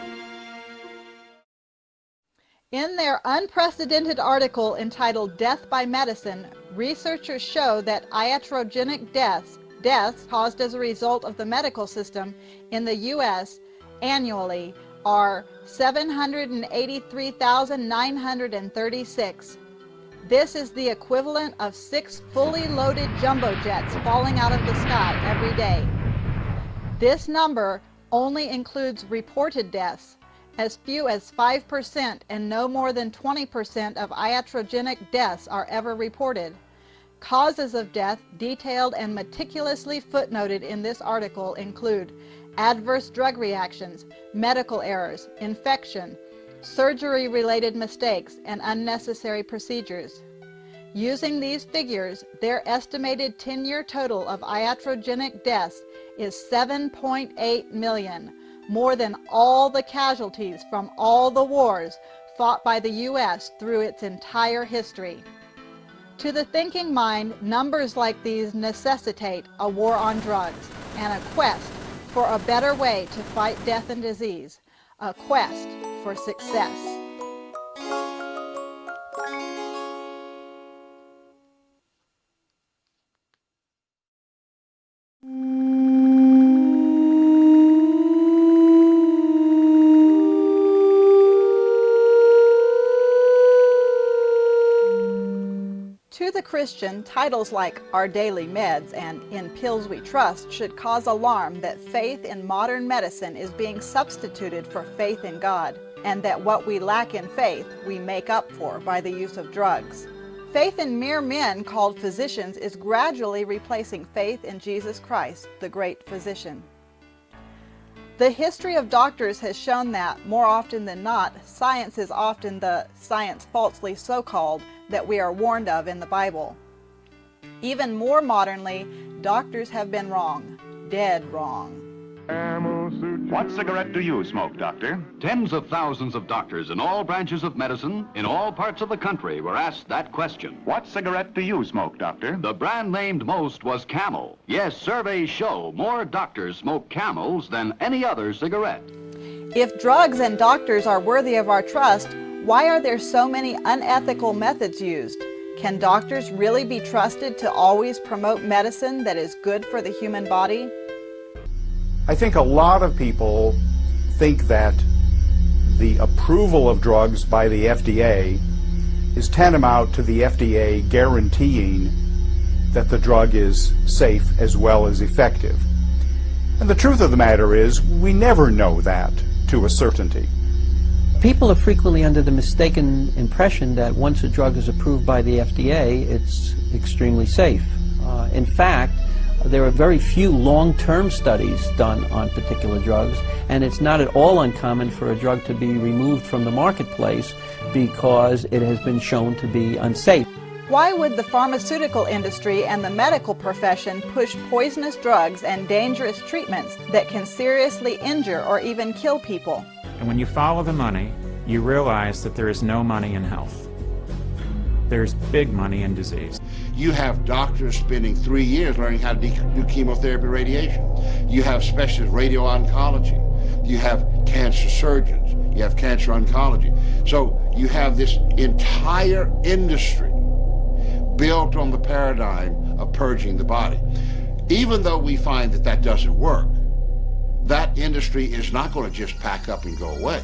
In their unprecedented article entitled Death by Medicine, researchers show that iatrogenic deaths caused as a result of the medical system in the U.S. annually are 783,936. This is the equivalent of 6 fully loaded jumbo jets falling out of the sky every day. This number only includes reported deaths. As few as 5% and no more than 20% of iatrogenic deaths are ever reported. Causes of death detailed and meticulously footnoted in this article include adverse drug reactions, medical errors, infection, surgery-related mistakes, and unnecessary procedures. Using these figures, their estimated 10-year total of iatrogenic deaths is 7.8 million, more than all the casualties from all the wars fought by the U.S. through its entire history. To the thinking mind, numbers like these necessitate a war on drugs and a quest for a better way to fight death and disease, a quest for success. To the Christian, titles like Our Daily Meds and In Pills We Trust should cause alarm that faith in modern medicine is being substituted for faith in God, and that what we lack in faith we make up for by the use of drugs. Faith in mere men called physicians is gradually replacing faith in Jesus Christ, the great physician. The history of doctors has shown that, more often than not, science is often the science falsely so-called that we are warned of in the Bible. Even more modernly, doctors have been wrong, dead wrong. What cigarette do you smoke, Doctor? Tens of thousands of doctors in all branches of medicine, in all parts of the country, were asked that question. What cigarette do you smoke, Doctor? The brand named most was Camel. Yes, surveys show more doctors smoke Camels than any other cigarette. If drugs and doctors are worthy of our trust, why are there so many unethical methods used? Can doctors really be trusted to always promote medicine that is good for the human body? I think a lot of people think that the approval of drugs by the FDA is tantamount to the FDA guaranteeing that the drug is safe as well as effective. And the truth of the matter is, we never know that to a certainty. People are frequently under the mistaken impression that once a drug is approved by the FDA, it's extremely safe. In fact, there are very few long-term studies done on particular drugs, and it's not at all uncommon for a drug to be removed from the marketplace because it has been shown to be unsafe. Why would the pharmaceutical industry and the medical profession push poisonous drugs and dangerous treatments that can seriously injure or even kill people? And when you follow the money, you realize that there is no money in health. There's big money in disease. You have doctors spending 3 years learning how to do chemotherapy radiation. You have specialist radio-oncology. You have cancer surgeons. You have cancer oncology. So you have this entire industry built on the paradigm of purging the body. Even though we find that that doesn't work, that industry is not going to just pack up and go away.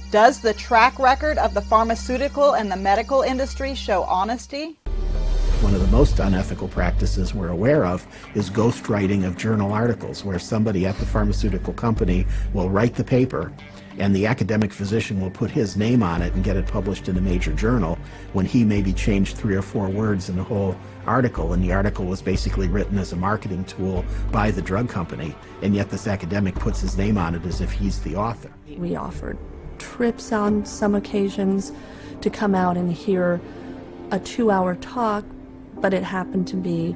Does the track record of the pharmaceutical and the medical industry show honesty? One of the most unethical practices we're aware of is ghostwriting of journal articles, where somebody at the pharmaceutical company will write the paper and the academic physician will put his name on it and get it published in a major journal when he maybe changed 3 or 4 words in the whole article, and the article was basically written as a marketing tool by the drug company, and yet this academic puts his name on it as if he's the author. We offered trips on some occasions to come out and hear a 2-hour talk, but it happened to be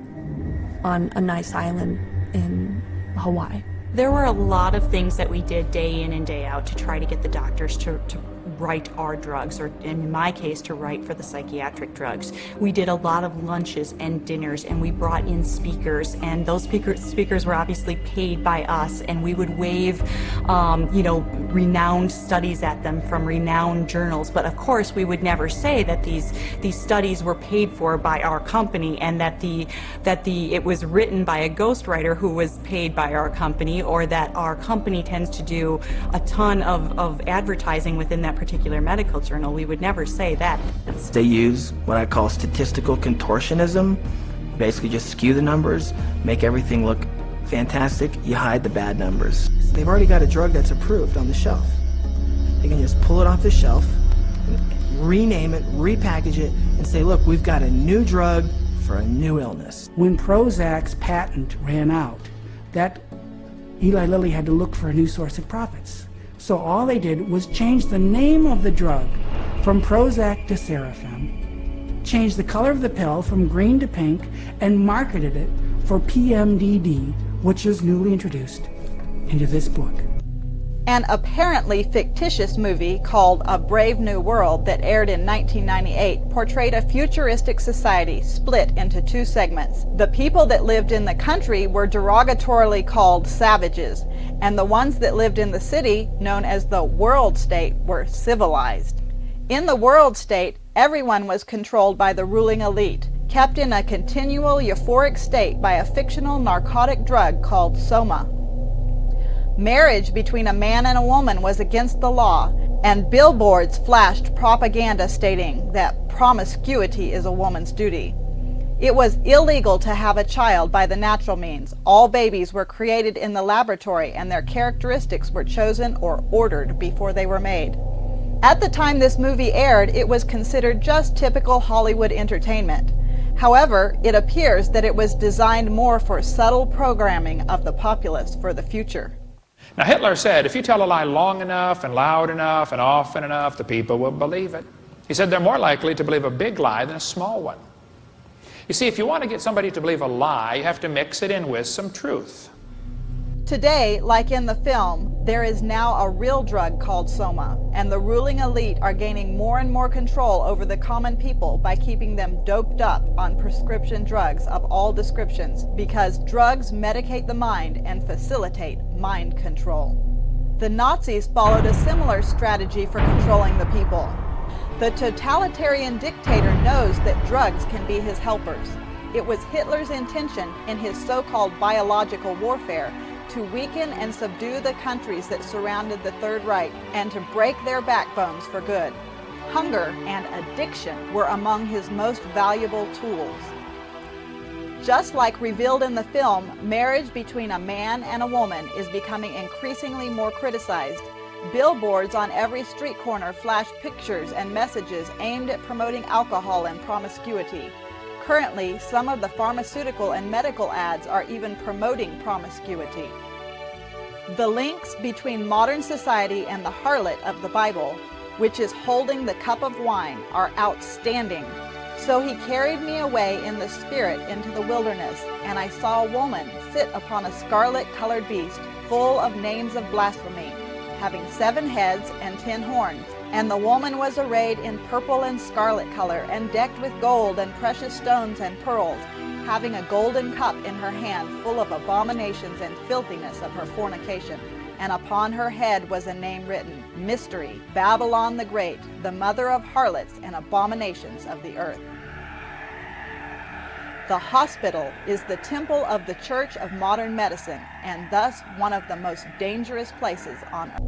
on a nice island in Hawaii. There were a lot of things that we did day in and day out to try to get the doctors to write our drugs, or in my case, to write for the psychiatric drugs. We did a lot of lunches and dinners, and we brought in speakers, and those speakers were obviously paid by us, and we would wave, renowned studies at them from renowned journals. But of course, we would never say that these studies were paid for by our company, and that it was written by a ghostwriter who was paid by our company, or that our company tends to do a ton of advertising within that particular medical journal. We would never say that. They use what I call statistical contortionism. Basically just skew the numbers, make everything look fantastic, you hide the bad numbers. They've already got a drug that's approved on the shelf. They can just pull it off the shelf, rename it, repackage it, and say, look, we've got a new drug for a new illness. When Prozac's patent ran out, that Eli Lilly had to look for a new source of profits. So all they did was change the name of the drug from Prozac to Serafem, change the color of the pill from green to pink, and marketed it for PMDD, which is newly introduced into this book. An apparently fictitious movie called A Brave New World that aired in 1998 portrayed a futuristic society split into 2 segments. The people that lived in the country were derogatorily called savages, and the ones that lived in the city, known as the world state, were civilized. In the world state, everyone was controlled by the ruling elite, kept in a continual euphoric state by a fictional narcotic drug called soma. Marriage between a man and a woman was against the law, and billboards flashed propaganda stating that promiscuity is a woman's duty. It was illegal to have a child by the natural means. All babies were created in the laboratory, and their characteristics were chosen or ordered before they were made. At the time this movie aired, it was considered just typical Hollywood entertainment. However, it appears that it was designed more for subtle programming of the populace for the future. Now, Hitler said, if you tell a lie long enough and loud enough and often enough, the people will believe it. He said they're more likely to believe a big lie than a small one. You see, if you want to get somebody to believe a lie, you have to mix it in with some truth. Today, like in the film, there is now a real drug called soma, and the ruling elite are gaining more and more control over the common people by keeping them doped up on prescription drugs of all descriptions, because drugs medicate the mind and facilitate mind control. The Nazis followed a similar strategy for controlling the people. The totalitarian dictator knows that drugs can be his helpers. It was Hitler's intention in his so-called biological warfare to weaken and subdue the countries that surrounded the Third Reich and to break their backbones for good. Hunger and addiction were among his most valuable tools. Just like revealed in the film, marriage between a man and a woman is becoming increasingly more criticized. Billboards on every street corner flash pictures and messages aimed at promoting alcohol and promiscuity. Currently, some of the pharmaceutical and medical ads are even promoting promiscuity. The links between modern society and the harlot of the Bible, which is holding the cup of wine, are outstanding. So he carried me away in the spirit into the wilderness, and I saw a woman sit upon a scarlet-colored beast, full of names of blasphemy, having 7 heads and 10 horns. And the woman was arrayed in purple and scarlet color, and decked with gold and precious stones and pearls, having a golden cup in her hand full of abominations and filthiness of her fornication. And upon her head was a name written, Mystery, Babylon the Great, the mother of harlots and abominations of the earth. The hospital is the temple of the Church of Modern Medicine, and thus one of the most dangerous places on earth.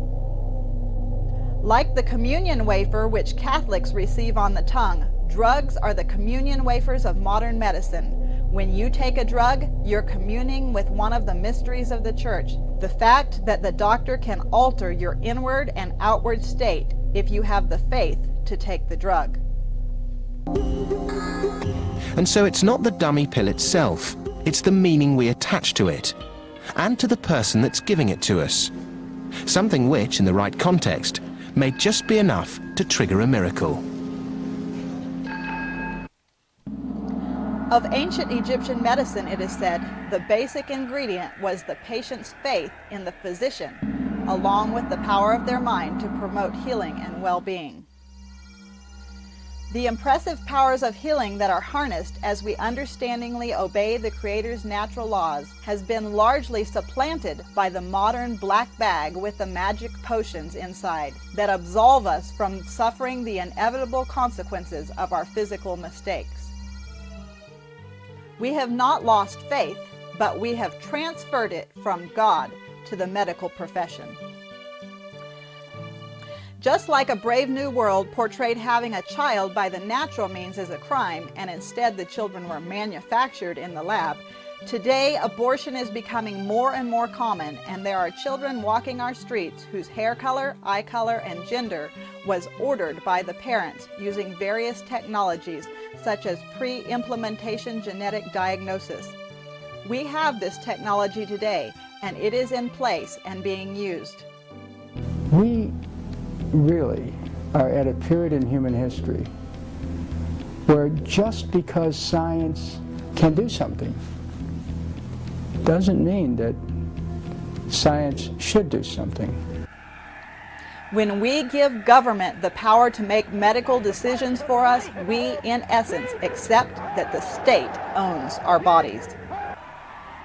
Like the communion wafer which Catholics receive on the tongue, drugs are the communion wafers of modern medicine. When you take a drug, you're communing with one of the mysteries of the Church, The fact that the doctor can alter your inward and outward state if you have the faith to take the drug. And so it's not the dummy pill itself, it's the meaning we attach to it, and to the person that's giving it to us. Something which, in the right context, may just be enough to trigger a miracle. Of ancient Egyptian medicine, it is said, the basic ingredient was the patient's faith in the physician, along with the power of their mind to promote healing and well-being. The impressive powers of healing that are harnessed as we understandingly obey the Creator's natural laws has been largely supplanted by the modern black bag with the magic potions inside that absolve us from suffering the inevitable consequences of our physical mistakes. We have not lost faith, but we have transferred it from God to the medical profession. Just like A Brave New World portrayed having a child by the natural means as a crime, and instead the children were manufactured in the lab, today abortion is becoming more and more common, and there are children walking our streets whose hair color, eye color, and gender was ordered by the parents using various technologies such as pre-implementation genetic diagnosis. We have this technology today, and it is in place and being used. We really are at a period in human history where just because science can do something doesn't mean that science should do something. When we give government the power to make medical decisions for us, we, in essence, accept that the state owns our bodies.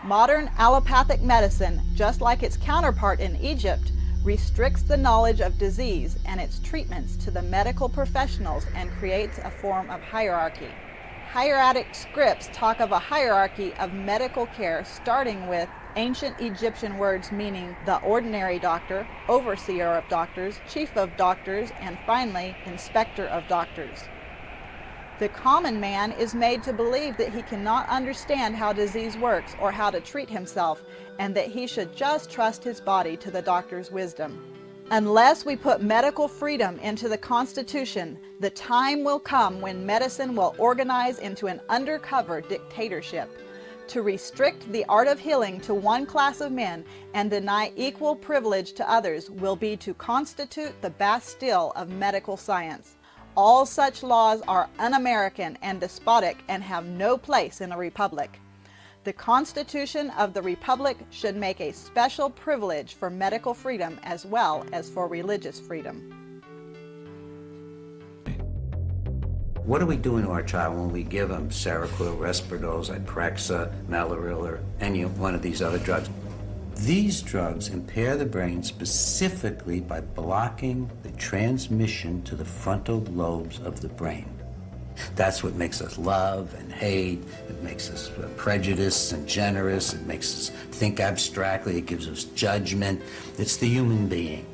Modern allopathic medicine, just like its counterpart in Egypt, restricts the knowledge of disease and its treatments to the medical professionals and creates a form of hierarchy. Hieratic scripts talk of a hierarchy of medical care starting with ancient Egyptian words meaning the ordinary doctor, overseer of doctors, chief of doctors, and finally, inspector of doctors. The common man is made to believe that he cannot understand how disease works or how to treat himself, and that he should just trust his body to the doctor's wisdom. Unless we put medical freedom into the Constitution, the time will come when medicine will organize into an undercover dictatorship. To restrict the art of healing to one class of men and deny equal privilege to others will be to constitute the Bastille of medical science. All such laws are un-American and despotic and have no place in a republic. The Constitution of the Republic should make a special privilege for medical freedom as well as for religious freedom. What are we doing to our child when we give them Seroquel, Risperdal, Zyprexa, Malaril, or any one of these other drugs? These drugs impair the brain specifically by blocking the transmission to the frontal lobes of the brain. That's what makes us love and hate. It makes us prejudiced and generous. It makes us think abstractly. It gives us judgment. It's the human being.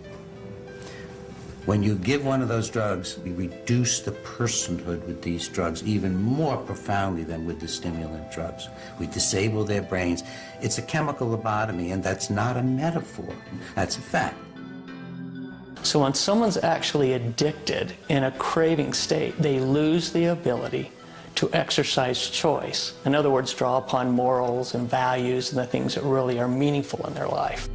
When you give one of those drugs, we reduce the personhood with these drugs even more profoundly than with the stimulant drugs. We disable their brains. It's a chemical lobotomy, and that's not a metaphor. That's a fact. So when someone's actually addicted in a craving state, they lose the ability to exercise choice. In other words, draw upon morals and values and the things that really are meaningful in their life.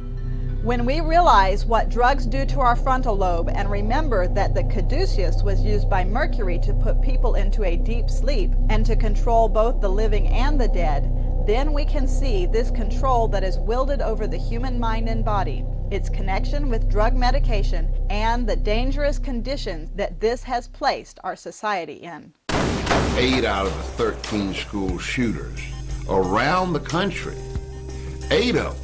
When we realize what drugs do to our frontal lobe and remember that the caduceus was used by Mercury to put people into a deep sleep and to control both the living and the dead, then we can see this control that is wielded over the human mind and body, its connection with drug medication, and the dangerous conditions that this has placed our society in. 8 out of the 13 school shooters around the country, 8 of them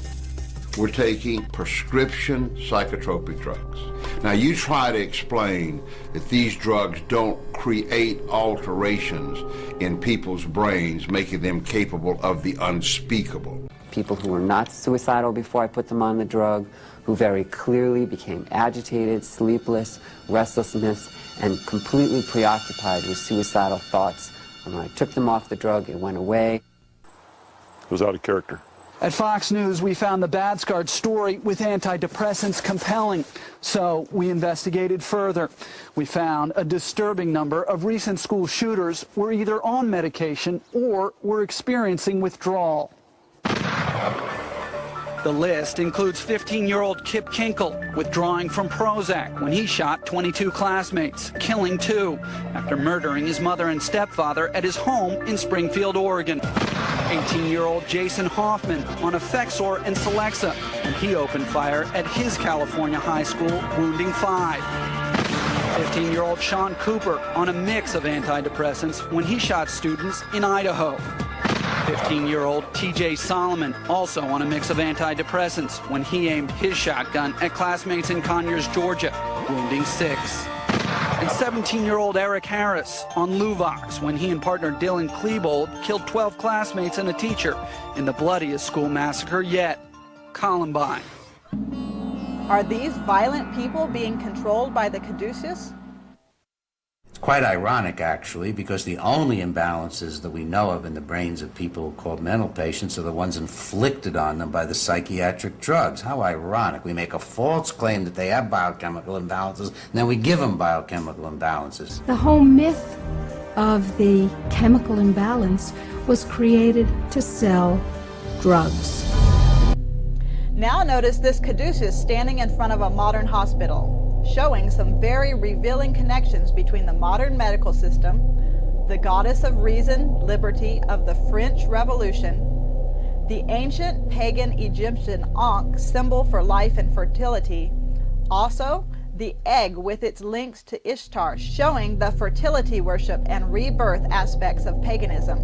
were taking prescription psychotropic drugs. Now you try to explain that these drugs don't create alterations in people's brains, making them capable of the unspeakable. People who were not suicidal before I put them on the drug, who very clearly became agitated, sleepless, restlessness, and completely preoccupied with suicidal thoughts. And when I took them off the drug, it went away. It was out of character. At Fox News, we found the Badscard story with antidepressants compelling, so we investigated further. We found a disturbing number of recent school shooters were either on medication or were experiencing withdrawal. The list includes 15-year-old Kip Kinkle withdrawing from Prozac when he shot 22 classmates, killing 2 after murdering his mother and stepfather at his home in Springfield, Oregon. 18-year-old Jason Hoffman on Effexor and Celexa, and he opened fire at his California high school, wounding 5. 15-year-old Sean Cooper on a mix of antidepressants when he shot students in Idaho. 15-year-old TJ Solomon also on a mix of antidepressants when he aimed his shotgun at classmates in Conyers, Georgia, wounding 6. And 17-year-old Eric Harris on Luvox when he and partner Dylan Klebold killed 12 classmates and a teacher in the bloodiest school massacre yet, Columbine. Are these violent people being controlled by the caduceus? It's quite ironic, actually, because the only imbalances that we know of in the brains of people called mental patients are the ones inflicted on them by the psychiatric drugs. How ironic. We make a false claim that they have biochemical imbalances, and then we give them biochemical imbalances. The whole myth of the chemical imbalance was created to sell drugs. Now notice this caduceus standing in front of a modern hospital, showing some very revealing connections between the modern medical system, the goddess of reason, liberty of the French Revolution, the ancient pagan Egyptian Ankh, symbol for life and fertility, also the egg with its links to Ishtar, showing the fertility worship and rebirth aspects of paganism.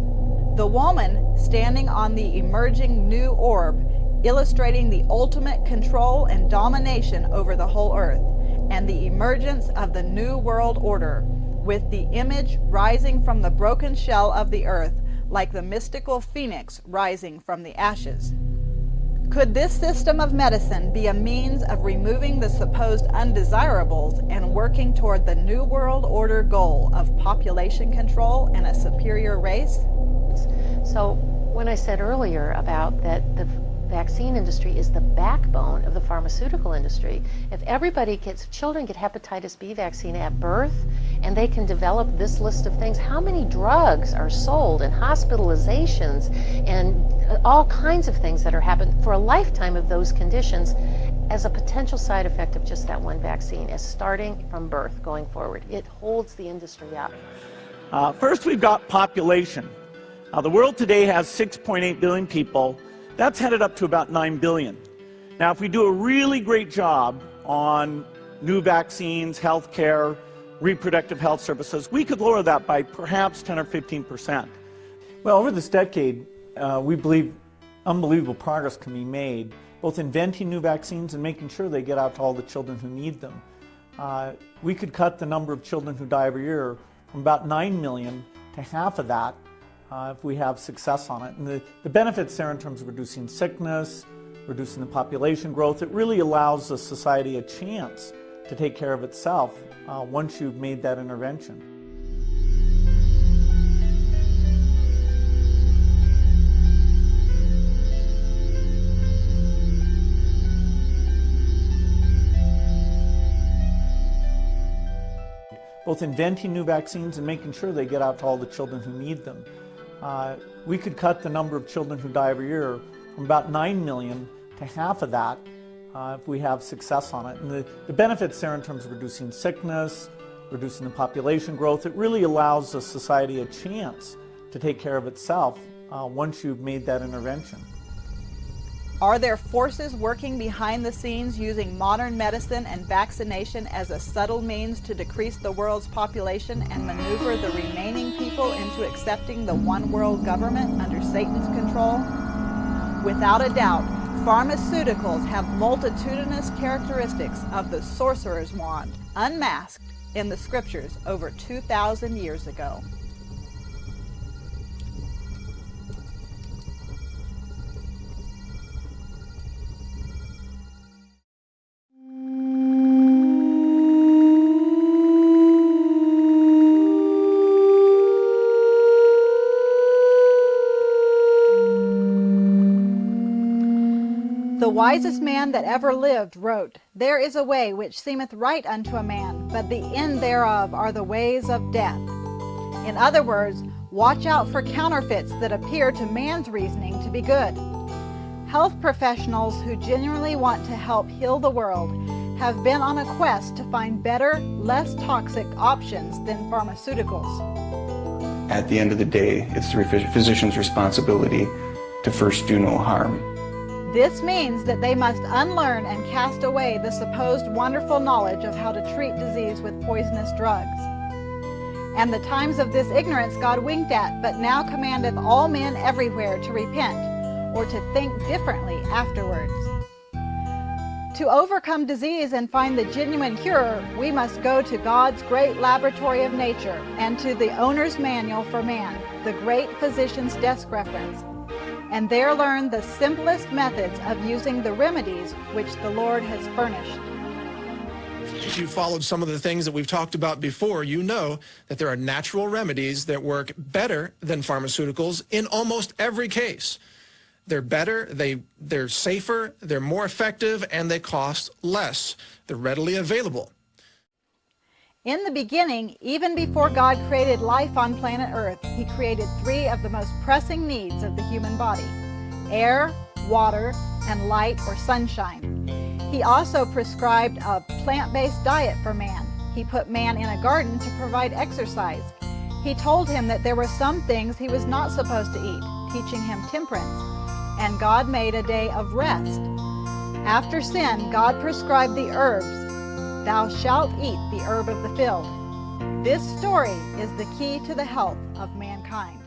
The woman standing on the emerging new orb, illustrating the ultimate control and domination over the whole earth, and the emergence of the new world order, with the image rising from the broken shell of the earth, like the mystical phoenix rising from the ashes. Could this system of medicine be a means of removing the supposed undesirables and working toward the new world order goal of population control and a superior race? So when I said earlier about that the vaccine industry is the backbone of the pharmaceutical industry. If everybody gets, children get hepatitis B vaccine at birth and they can develop this list of things, how many drugs are sold and hospitalizations and all kinds of things that are happening for a lifetime of those conditions as a potential side effect of just that one vaccine is starting from birth going forward. It holds the industry up. First, we've got population. The world today has 6.8 billion people. That's headed up to about 9 billion. Now, if we do a really great job on new vaccines, healthcare, reproductive health services, we could lower that by perhaps 10 or 15%. Well, over this decade, we believe unbelievable progress can be made, both inventing new vaccines and making sure they get out to all the children who need them. We could cut the number of children who die every year from about 9 million to half of that if we have success on it. And the benefits there in terms of reducing sickness, reducing the population growth, it really allows the society a chance to take care of itself once you've made that intervention. Both inventing new vaccines and making sure they get out to all the children who need them. We could cut the number of children who die every year from about 9 million to half of that if we have success on it. And the benefits there in terms of reducing sickness, reducing the population growth, it really allows the society a chance to take care of itself once you've made that intervention. Are there forces working behind the scenes using modern medicine and vaccination as a subtle means to decrease the world's population and maneuver the remaining people into accepting the one world government under Satan's control? Without a doubt, pharmaceuticals have multitudinous characteristics of the sorcerer's wand, unmasked in the scriptures over 2,000 years ago. The wisest man that ever lived wrote, "There is a way which seemeth right unto a man, but the end thereof are the ways of death." In other words, watch out for counterfeits that appear to man's reasoning to be good. Health professionals who genuinely want to help heal the world have been on a quest to find better, less toxic options than pharmaceuticals. At the end of the day, it's the physician's responsibility to first do no harm. This means that they must unlearn and cast away the supposed wonderful knowledge of how to treat disease with poisonous drugs. And the times of this ignorance God winked at, but now commandeth all men everywhere to repent, or to think differently afterwards. To overcome disease and find the genuine cure, we must go to God's great laboratory of nature and to the owner's manual for man, the great physician's desk reference, and there learn the simplest methods of using the remedies which the Lord has furnished. If you followed some of the things that we've talked about before, you know that there are natural remedies that work better than pharmaceuticals in almost every case. They're better, they're safer, they're more effective, and they cost less. They're readily available. In the beginning, even before God created life on planet Earth, He created three of the most pressing needs of the human body: air, water, and light or sunshine. He also prescribed a plant-based diet for man. He put man in a garden to provide exercise. He told him that there were some things he was not supposed to eat, teaching him temperance. And God made a day of rest. After sin, God prescribed the herbs. Thou shalt eat the herb of the field. This story is the key to the health of mankind.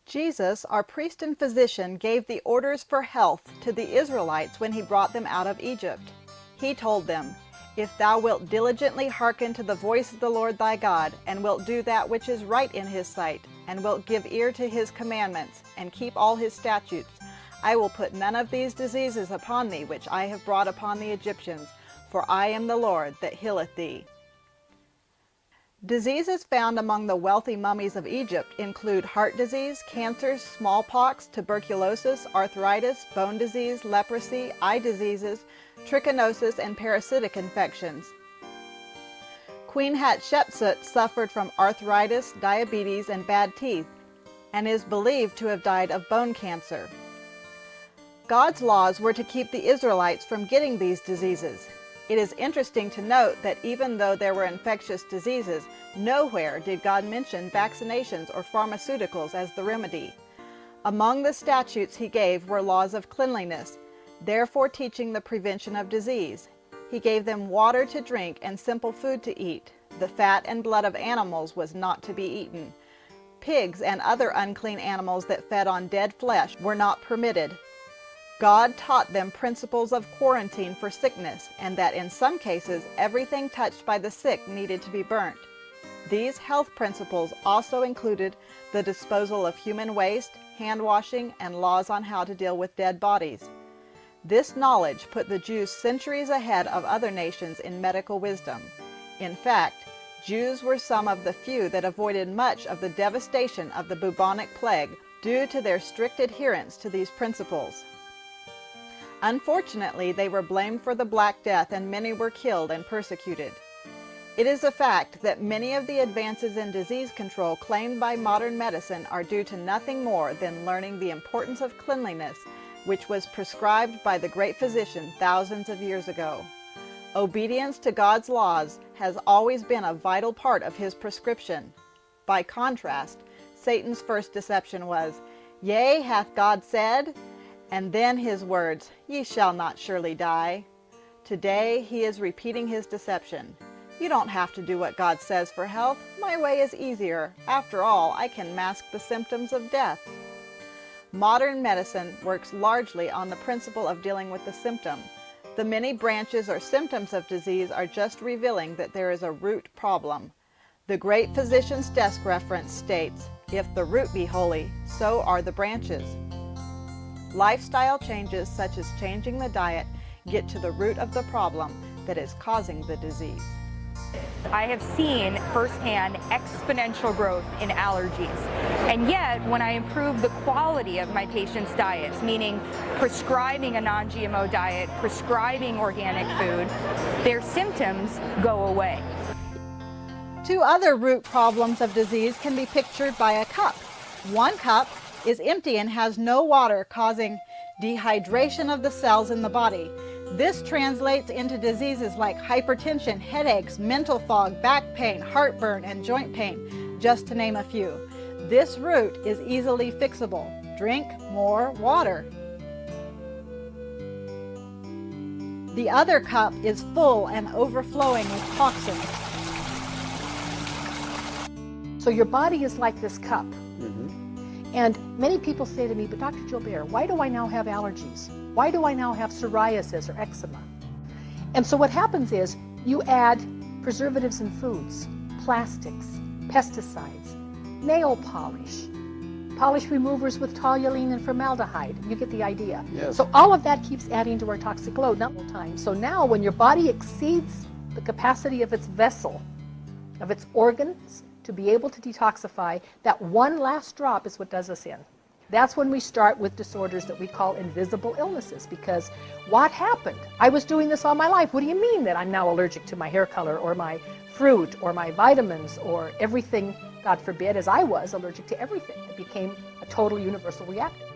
Jesus, our priest and physician, gave the orders for health to the Israelites when He brought them out of Egypt. He told them, "If thou wilt diligently hearken to the voice of the Lord thy God, and wilt do that which is right in His sight, and wilt give ear to His commandments, and keep all His statutes, I will put none of these diseases upon thee which I have brought upon the Egyptians, for I am the Lord that healeth thee." Diseases found among the wealthy mummies of Egypt include heart disease, cancers, smallpox, tuberculosis, arthritis, bone disease, leprosy, eye diseases, trichinosis, and parasitic infections. Queen Hatshepsut suffered from arthritis, diabetes, and bad teeth, and is believed to have died of bone cancer. God's laws were to keep the Israelites from getting these diseases. It is interesting to note that even though there were infectious diseases, nowhere did God mention vaccinations or pharmaceuticals as the remedy. Among the statutes He gave were laws of cleanliness, therefore teaching the prevention of disease. He gave them water to drink and simple food to eat. The fat and blood of animals was not to be eaten. Pigs and other unclean animals that fed on dead flesh were not permitted. God taught them principles of quarantine for sickness, and that in some cases everything touched by the sick needed to be burnt. These health principles also included the disposal of human waste, hand washing, and laws on how to deal with dead bodies. This knowledge put the Jews centuries ahead of other nations in medical wisdom. In fact, Jews were some of the few that avoided much of the devastation of the bubonic plague due to their strict adherence to these principles. Unfortunately, they were blamed for the Black Death, and many were killed and persecuted. It is a fact that many of the advances in disease control claimed by modern medicine are due to nothing more than learning the importance of cleanliness, which was prescribed by the great physician thousands of years ago. Obedience to God's laws has always been a vital part of His prescription. By contrast, Satan's first deception was, "Yea, hath God said?" And then his words, "Ye shall not surely die." Today, he is repeating his deception. "You don't have to do what God says for health. My way is easier. After all, I can mask the symptoms of death." Modern medicine works largely on the principle of dealing with the symptom. The many branches or symptoms of disease are just revealing that there is a root problem. The great physician's desk reference states, "If the root be holy, so are the branches." Lifestyle changes such as changing the diet get to the root of the problem that is causing the disease. I have seen firsthand exponential growth in allergies. And yet, when I improve the quality of my patients' diets, meaning prescribing a non-GMO diet, prescribing organic food, their symptoms go away. Two other root problems of disease can be pictured by a cup. One cup is empty and has no water, causing dehydration of the cells in the body. This translates into diseases like hypertension, headaches, mental fog, back pain, heartburn, and joint pain, just to name a few. This root is easily fixable. Drink more water. The other cup is full and overflowing with toxins. So your body is like this cup. And many people say to me, but Dr. Gilbert, why do I now have allergies? Why do I now have psoriasis or eczema? And so what happens is you add preservatives in foods, plastics, pesticides, nail polish, polish removers with toluene and formaldehyde. You get the idea. Yes. So all of that keeps adding to our toxic load, not all the time. So now when your body exceeds the capacity of its vessel, of its organs, to be able to detoxify, that one last drop is what does us in. That's when we start with disorders that we call invisible illnesses, because what happened? I was doing this all my life. What do you mean that I'm now allergic to my hair color or my fruit or my vitamins or everything, God forbid, as I was allergic to everything? It became a total universal reactor.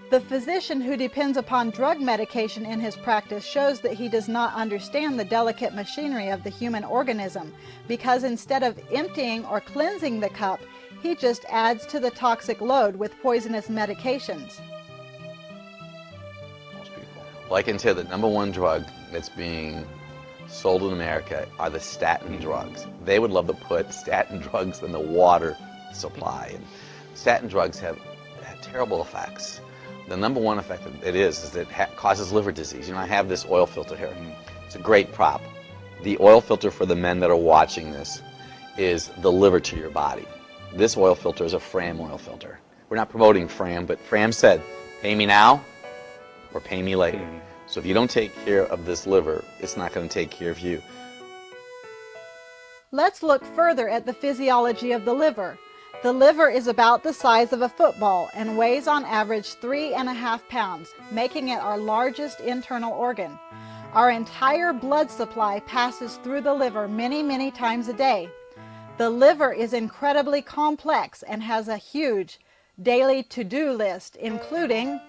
The physician who depends upon drug medication in his practice shows that he does not understand the delicate machinery of the human organism, because instead of emptying or cleansing the cup, he just adds to the toxic load with poisonous medications. Well, I can tell you the #1 drug that's being sold in America are the statin drugs. They would love to put statin drugs in the water supply. And statin drugs have terrible effects. The #1 effect it is that it causes liver disease. You know, I have this oil filter here. It's a great prop. The oil filter for the men that are watching this is the liver to your body. This oil filter is a Fram oil filter. We're not promoting Fram, but Fram said, pay me now or pay me later. So if you don't take care of this liver, it's not going to take care of you. Let's look further at the physiology of the liver. The liver is about the size of a football and weighs on average 3.5 pounds, making it our largest internal organ. Our entire blood supply passes through the liver many times a day. The liver is incredibly complex and has a huge daily to-do list, including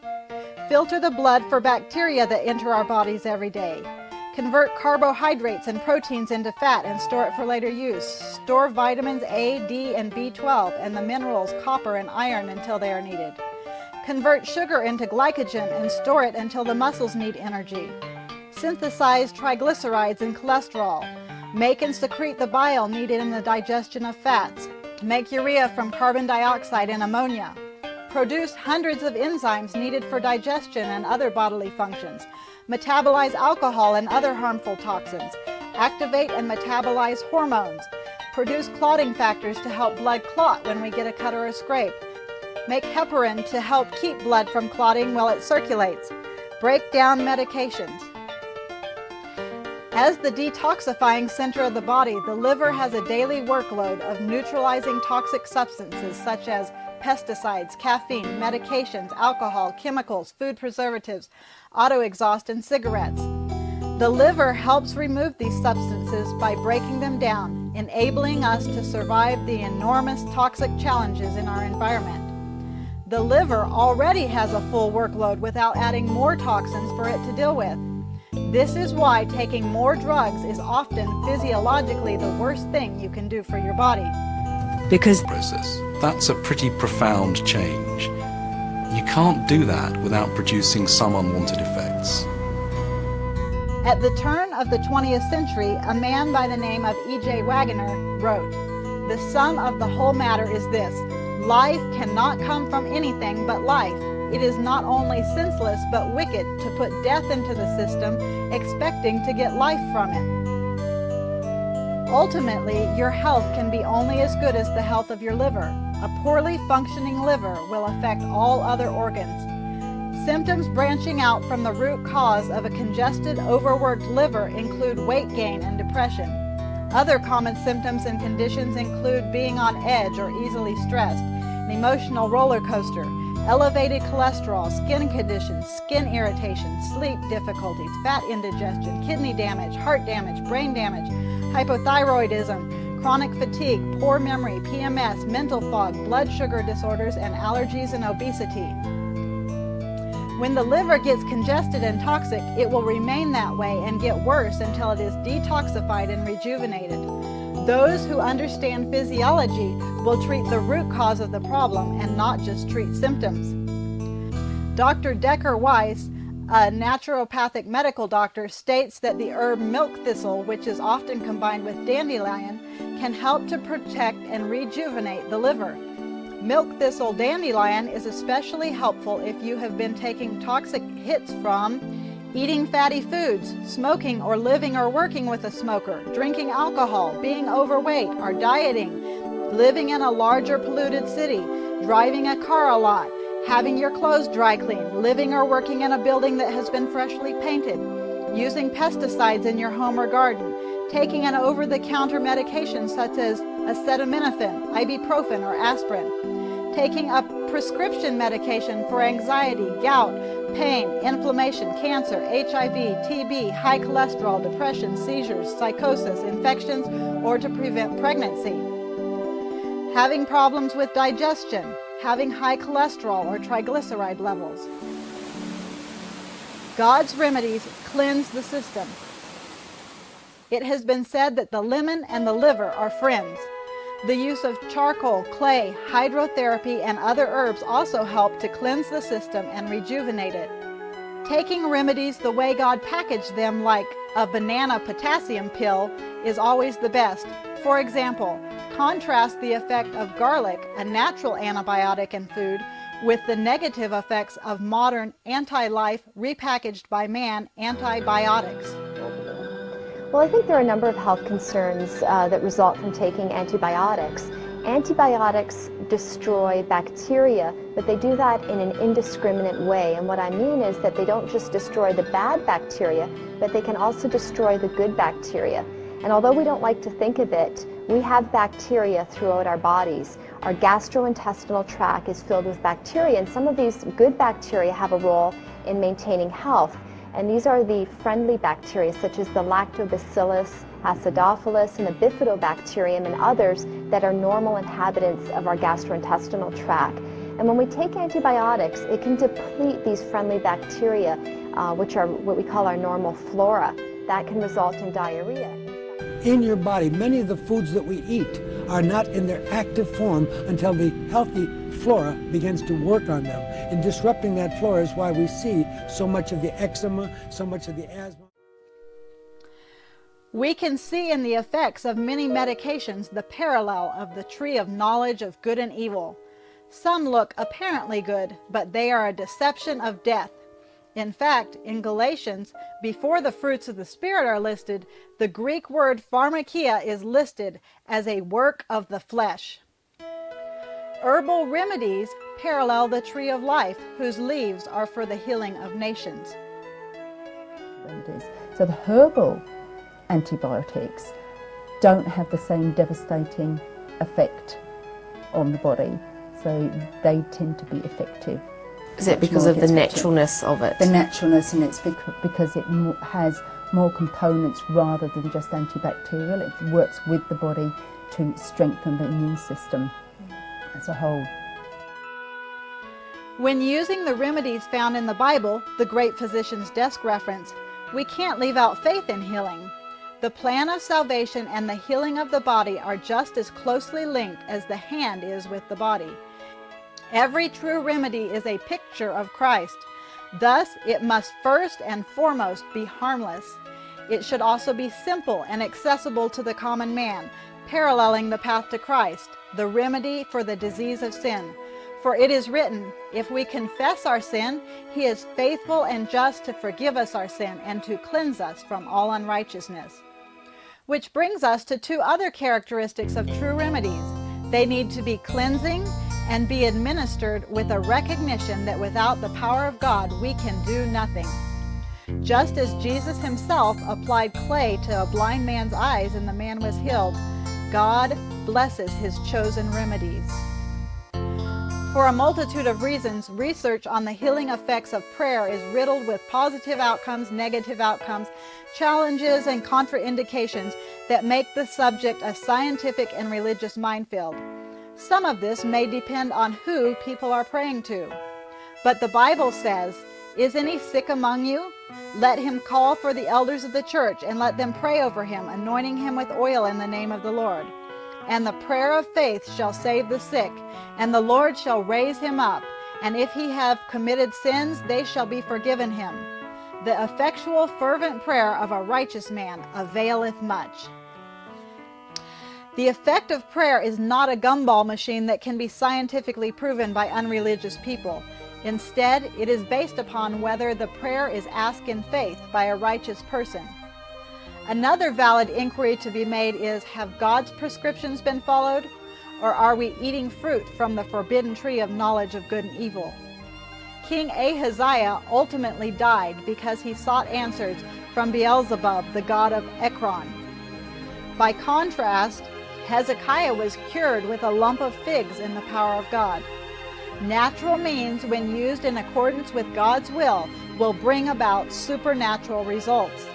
filter the blood for bacteria that enter our bodies every day, convert carbohydrates and proteins into fat and store it for later use, store vitamins A, D, and B12 and the minerals copper and iron until they are needed, convert sugar into glycogen and store it until the muscles need energy, synthesize triglycerides and cholesterol, make and secrete the bile needed in the digestion of fats, make urea from carbon dioxide and ammonia, produce hundreds of enzymes needed for digestion and other bodily functions, metabolize alcohol and other harmful toxins, activate and metabolize hormones, produce clotting factors to help blood clot when we get a cut or a scrape, make heparin to help keep blood from clotting while it circulates, break down medications. As the detoxifying center of the body, the liver has a daily workload of neutralizing toxic substances such as pesticides, caffeine, medications, alcohol, chemicals, food preservatives, auto exhaust, and cigarettes. The liver helps remove these substances by breaking them down, enabling us to survive the enormous toxic challenges in our environment. The liver already has a full workload without adding more toxins for it to deal with. This is why taking more drugs is often physiologically the worst thing you can do for your body. Because that's a pretty profound change. You can't do that without producing some unwanted effects. At the turn of the 20th century, a man by the name of E.J. Wagner wrote, "The sum of the whole matter is this: life cannot come from anything but life. It is not only senseless but wicked to put death into the system, expecting to get life from it." Ultimately, your health can be only as good as the health of your liver. A poorly functioning liver will affect all other organs. Symptoms branching out from the root cause of a congested, overworked liver include weight gain and depression. Other common symptoms and conditions include being on edge or easily stressed, an emotional roller coaster, elevated cholesterol, skin conditions, skin irritation, sleep difficulties, fat indigestion, kidney damage, heart damage, brain damage, hypothyroidism, chronic fatigue, poor memory, PMS, mental fog, blood sugar disorders, and allergies and obesity. When the liver gets congested and toxic, it will remain that way and get worse until it is detoxified and rejuvenated. Those who understand physiology will treat the root cause of the problem and not just treat symptoms. Dr. Decker Weiss, a naturopathic medical doctor, states that the herb milk thistle, which is often combined with dandelion, can help to protect and rejuvenate the liver. Milk thistle dandelion is especially helpful if you have been taking toxic hits from eating fatty foods, smoking or living or working with a smoker, drinking alcohol, being overweight or dieting, living in a large or polluted city, driving a car a lot, having your clothes dry cleaned, living or working in a building that has been freshly painted, using pesticides in your home or garden, taking an over-the-counter medication such as acetaminophen, ibuprofen, or aspirin, taking a prescription medication for anxiety, gout, pain, inflammation, cancer, HIV, TB, high cholesterol, depression, seizures, psychosis, infections, or to prevent pregnancy. Having problems with digestion, having high cholesterol or triglyceride levels. God's remedies cleanse the system. It has been said that the lemon and the liver are friends. The use of charcoal, clay, hydrotherapy, and other herbs also help to cleanse the system and rejuvenate it. Taking remedies the way God packaged them, like a banana potassium pill, is always the best. For example, contrast the effect of garlic, a natural antibiotic in food, with the negative effects of modern anti-life, repackaged by man antibiotics. Well, I think there are a number of health concerns that result from taking antibiotics. Antibiotics destroy bacteria, but they do that in an indiscriminate way. And what I mean is that they don't just destroy the bad bacteria, but they can also destroy the good bacteria. And although we don't like to think of it, we have bacteria throughout our bodies. Our gastrointestinal tract is filled with bacteria, and some of these good bacteria have a role in maintaining health. And these are the friendly bacteria, such as the lactobacillus, acidophilus, and the bifidobacterium, and others that are normal inhabitants of our gastrointestinal tract. And when we take antibiotics, it can deplete these friendly bacteria, which are what we call our normal flora. That can result in diarrhea. In your body, many of the foods that we eat are not in their active form until the healthy flora begins to work on them. And disrupting that flora is why we see so much of the eczema, so much of the asthma. We can see in the effects of many medications the parallel of the tree of knowledge of good and evil. Some look apparently good, but they are a deception of death. In fact, in Galatians, before the fruits of the Spirit are listed, the Greek word pharmakeia is listed as a work of the flesh. Herbal remedies parallel the tree of life, whose leaves are for the healing of nations. So the herbal antibiotics don't have the same devastating effect on the body, so they tend to be effective. Is it because of the naturalness of it? The naturalness, and it's because it has more components rather than just antibacterial. It works with the body to strengthen the immune system as a whole. When using the remedies found in the Bible, the great physician's desk reference, we can't leave out faith in healing. The plan of salvation and the healing of the body are just as closely linked as the hand is with the body. Every true remedy is a picture of Christ. Thus, it must first and foremost be harmless. It should also be simple and accessible to the common man, paralleling the path to Christ, the remedy for the disease of sin. For it is written, if we confess our sin, he is faithful and just to forgive us our sin and to cleanse us from all unrighteousness. Which brings us to two other characteristics of true remedies. They need to be cleansing and be administered with a recognition that without the power of God, we can do nothing. Just as Jesus himself applied clay to a blind man's eyes and the man was healed, God blesses his chosen remedies. For a multitude of reasons, research on the healing effects of prayer is riddled with positive outcomes, negative outcomes, challenges, and contraindications that make the subject a scientific and religious minefield. Some of this may depend on who people are praying to. But the Bible says, "Is any sick among you? Let him call for the elders of the church and let them pray over him, anointing him with oil in the name of the Lord. And the prayer of faith shall save the sick, and the Lord shall raise him up. And if he have committed sins, they shall be forgiven him. The effectual fervent prayer of a righteous man availeth much." The effect of prayer is not a gumball machine that can be scientifically proven by unreligious people. Instead, it is based upon whether the prayer is asked in faith by a righteous person. Another valid inquiry to be made is, have God's prescriptions been followed, or are we eating fruit from the forbidden tree of knowledge of good and evil? King Ahaziah ultimately died because he sought answers from Beelzebub, the god of Ekron. By contrast, Hezekiah was cured with a lump of figs in the power of God. Natural means, when used in accordance with God's will bring about supernatural results.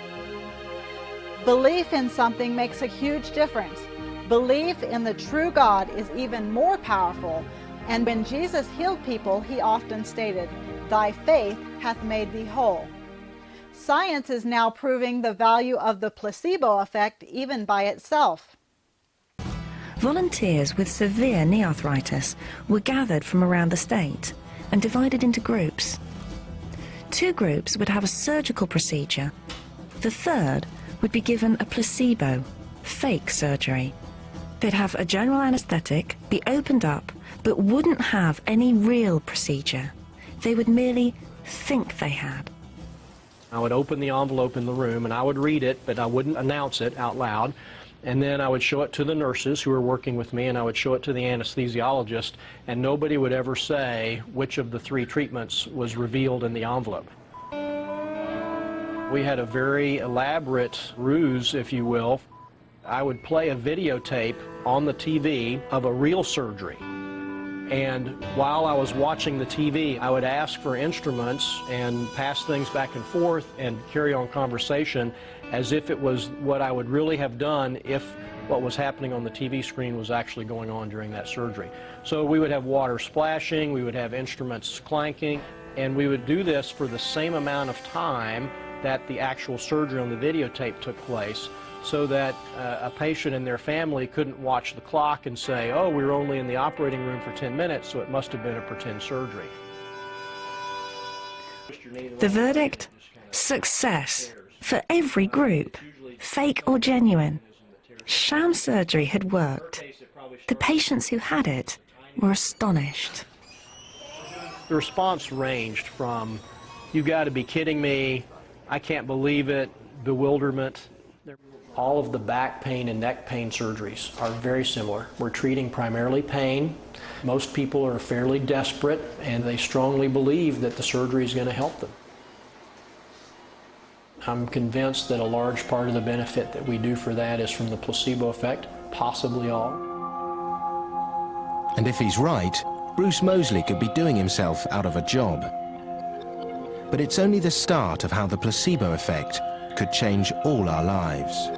Belief in something makes a huge difference. Belief in the true God is even more powerful, and when Jesus healed people, he often stated, "Thy faith hath made thee whole." Science is now proving the value of the placebo effect even by itself. Volunteers with severe knee arthritis were gathered from around the state and divided into groups. 2 groups would have a surgical procedure. The third would be given a placebo, fake surgery. They'd have a general anesthetic, be opened up, but wouldn't have any real procedure. They would merely think they had. I would open the envelope in the room and I would read it, but I wouldn't announce it out loud. And then I would show it to the nurses who were working with me, and I would show it to the anesthesiologist, and nobody would ever say which of the 3 treatments was revealed in the envelope. We had a very elaborate ruse, if you will. I would play a videotape on the TV of a real surgery. And while I was watching the TV, I would ask for instruments and pass things back and forth and carry on conversation as if it was what I would really have done if what was happening on the TV screen was actually going on during that surgery. So we would have water splashing, we would have instruments clanking, and we would do this for the same amount of time that the actual surgery on the videotape took place, so that a patient and their family couldn't watch the clock and say, "Oh, we were only in the operating room for 10 minutes, so it must have been a pretend surgery." The verdict? Success for every group, fake or genuine. Sham surgery had worked. The patients who had it were astonished. The response ranged from, "You've got to be kidding me," "I can't believe it," bewilderment. All of the back pain and neck pain surgeries are very similar. We're treating primarily pain. Most people are fairly desperate, and they strongly believe that the surgery is going to help them. I'm convinced that a large part of the benefit that we do for that is from the placebo effect, possibly all. And if he's right, Bruce Moseley could be doing himself out of a job. But it's only the start of how the placebo effect could change all our lives.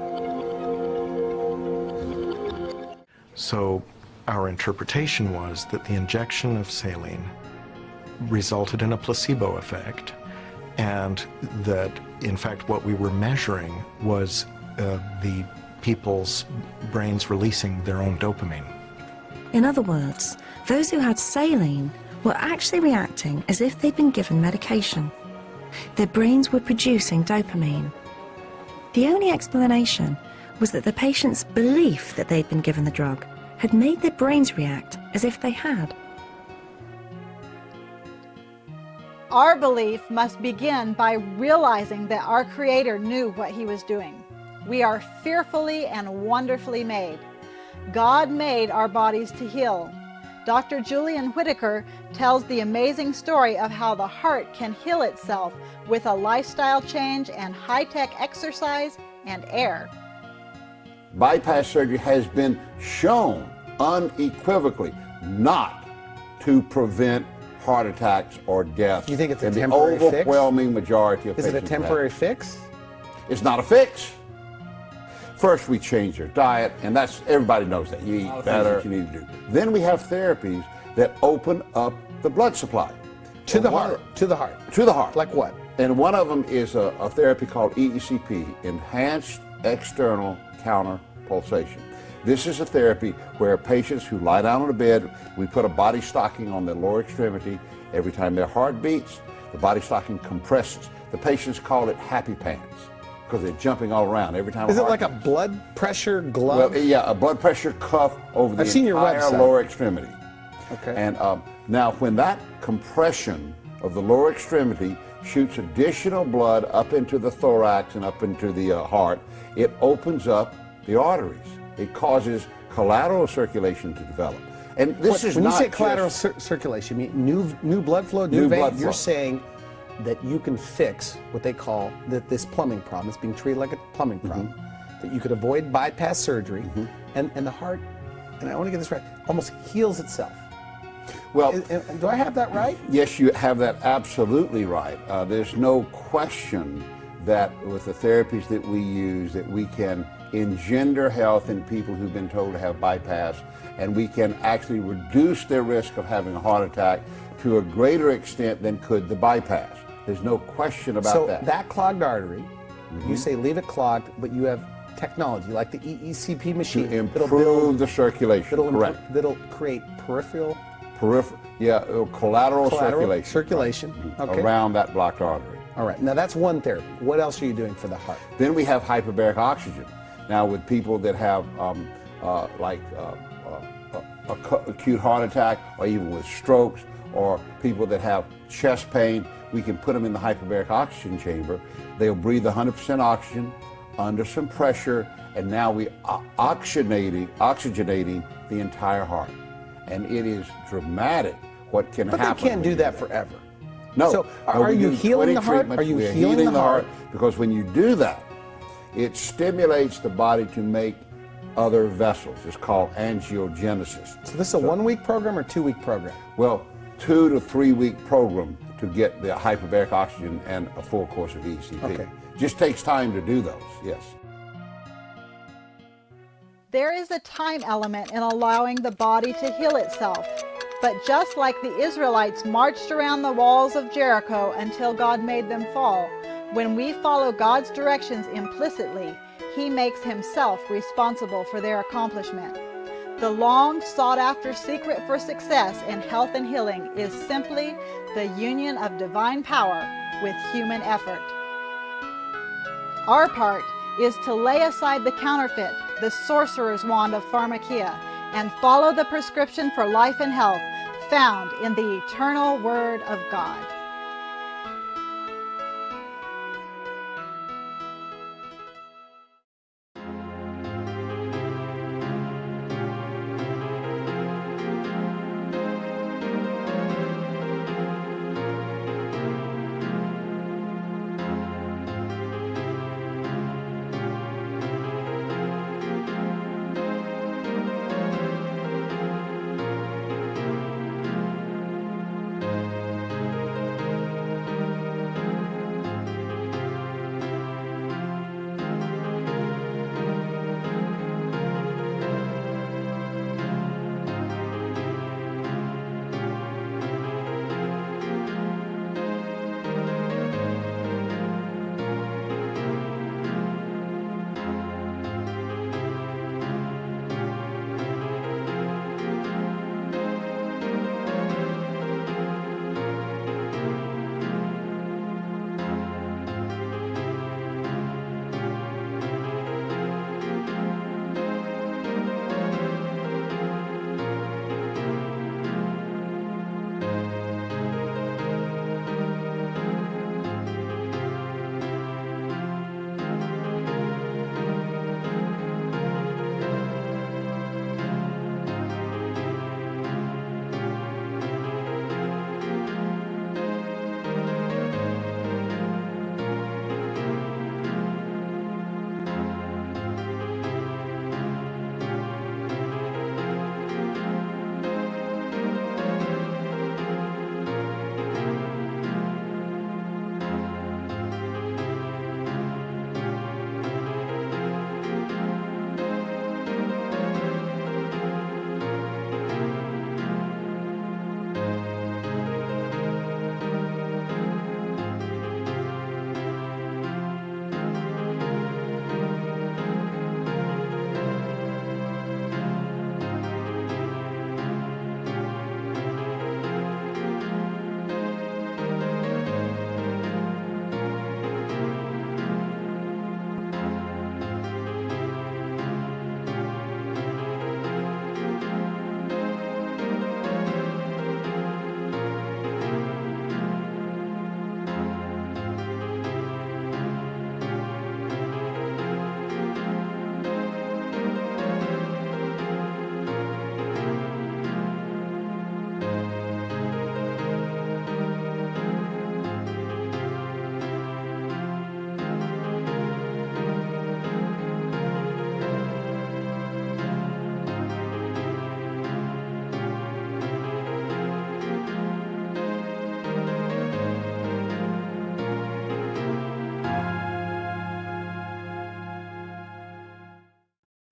So our interpretation was that the injection of saline resulted in a placebo effect, and that in fact what we were measuring was the people's brains releasing their own dopamine. In other words, those who had saline were actually reacting as if they'd been given medication. Their brains were producing dopamine. The only explanation was that the patient's belief that they'd been given the drug had made their brains react as if they had. Our belief must begin by realizing that our Creator knew what He was doing. We are fearfully and wonderfully made. God made our bodies to heal. Dr. Julian Whitaker tells the amazing story of how the heart can heal itself with a lifestyle change and high-tech exercise and air. Bypass surgery has been shown unequivocally not to prevent heart attacks or death. You think it's a in temporary the overwhelming majority of Is it patients a temporary fix? It's not a fix. First, we change their diet, and that's everybody knows that. You eat better. What you need to do. Then we have therapies that open up the blood supply to the heart. To the heart. To the heart. Like what? And one of them is a therapy called EECP, Enhanced External Counter Pulsation. This is a therapy where patients who lie down on a bed, we put a body stocking on their lower extremity. Every time their heart beats, the body stocking compresses. The patients call it happy pants because they're jumping all around every time. Is it like a blood pressure glove? Well, yeah, a blood pressure cuff over the entire lower extremity. Okay. And now when that compression of the lower extremity shoots additional blood up into the thorax and up into the heart, it opens up the arteries. It causes collateral circulation to develop. And this is when not you say collateral circulation, you mean new blood flow, new vein? You're saying that you can fix what they call this plumbing problem. It's being treated like a plumbing problem. That you could avoid bypass surgery, and the heart, and I want to get this right, almost heals itself. Well, do I have that right? Yes, you have that absolutely right. There's no question that with the therapies that we use, that we can engender health in people who've been told to have bypass, and we can actually reduce their risk of having a heart attack to a greater extent than could the bypass. There's no question about that. So that clogged artery, you say leave it clogged, but you have technology like the EECP machine to improve the circulation. Correct. That'll create peripheral, collateral circulation okay. around that blocked artery. All right. Now that's one therapy. What else are you doing for the heart? Then we have hyperbaric oxygen. Now with people that have acute heart attack, or even with strokes, or people that have chest pain, we can put them in the hyperbaric oxygen chamber. They'll breathe 100% oxygen under some pressure, and now we are oxygenating the entire heart. And it is dramatic what can happen. But they can't do that forever. No. So are you healing the heart? Are you healing the heart? Because when you do that, it stimulates the body to make other vessels. It's called angiogenesis. So this is a 1 week program or 2 week program? Well, 2 to 3 week program to get the hyperbaric oxygen and a full course of ECP. Okay. Just takes time to do those, yes. There is a time element in allowing the body to heal itself. But just like the Israelites marched around the walls of Jericho until God made them fall, when we follow God's directions implicitly, He makes Himself responsible for their accomplishment. The long sought-after secret for success in health and healing is simply the union of divine power with human effort. Our part is to lay aside the counterfeit, the sorcerer's wand of pharmakeia, and follow the prescription for life and health found in the eternal Word of God.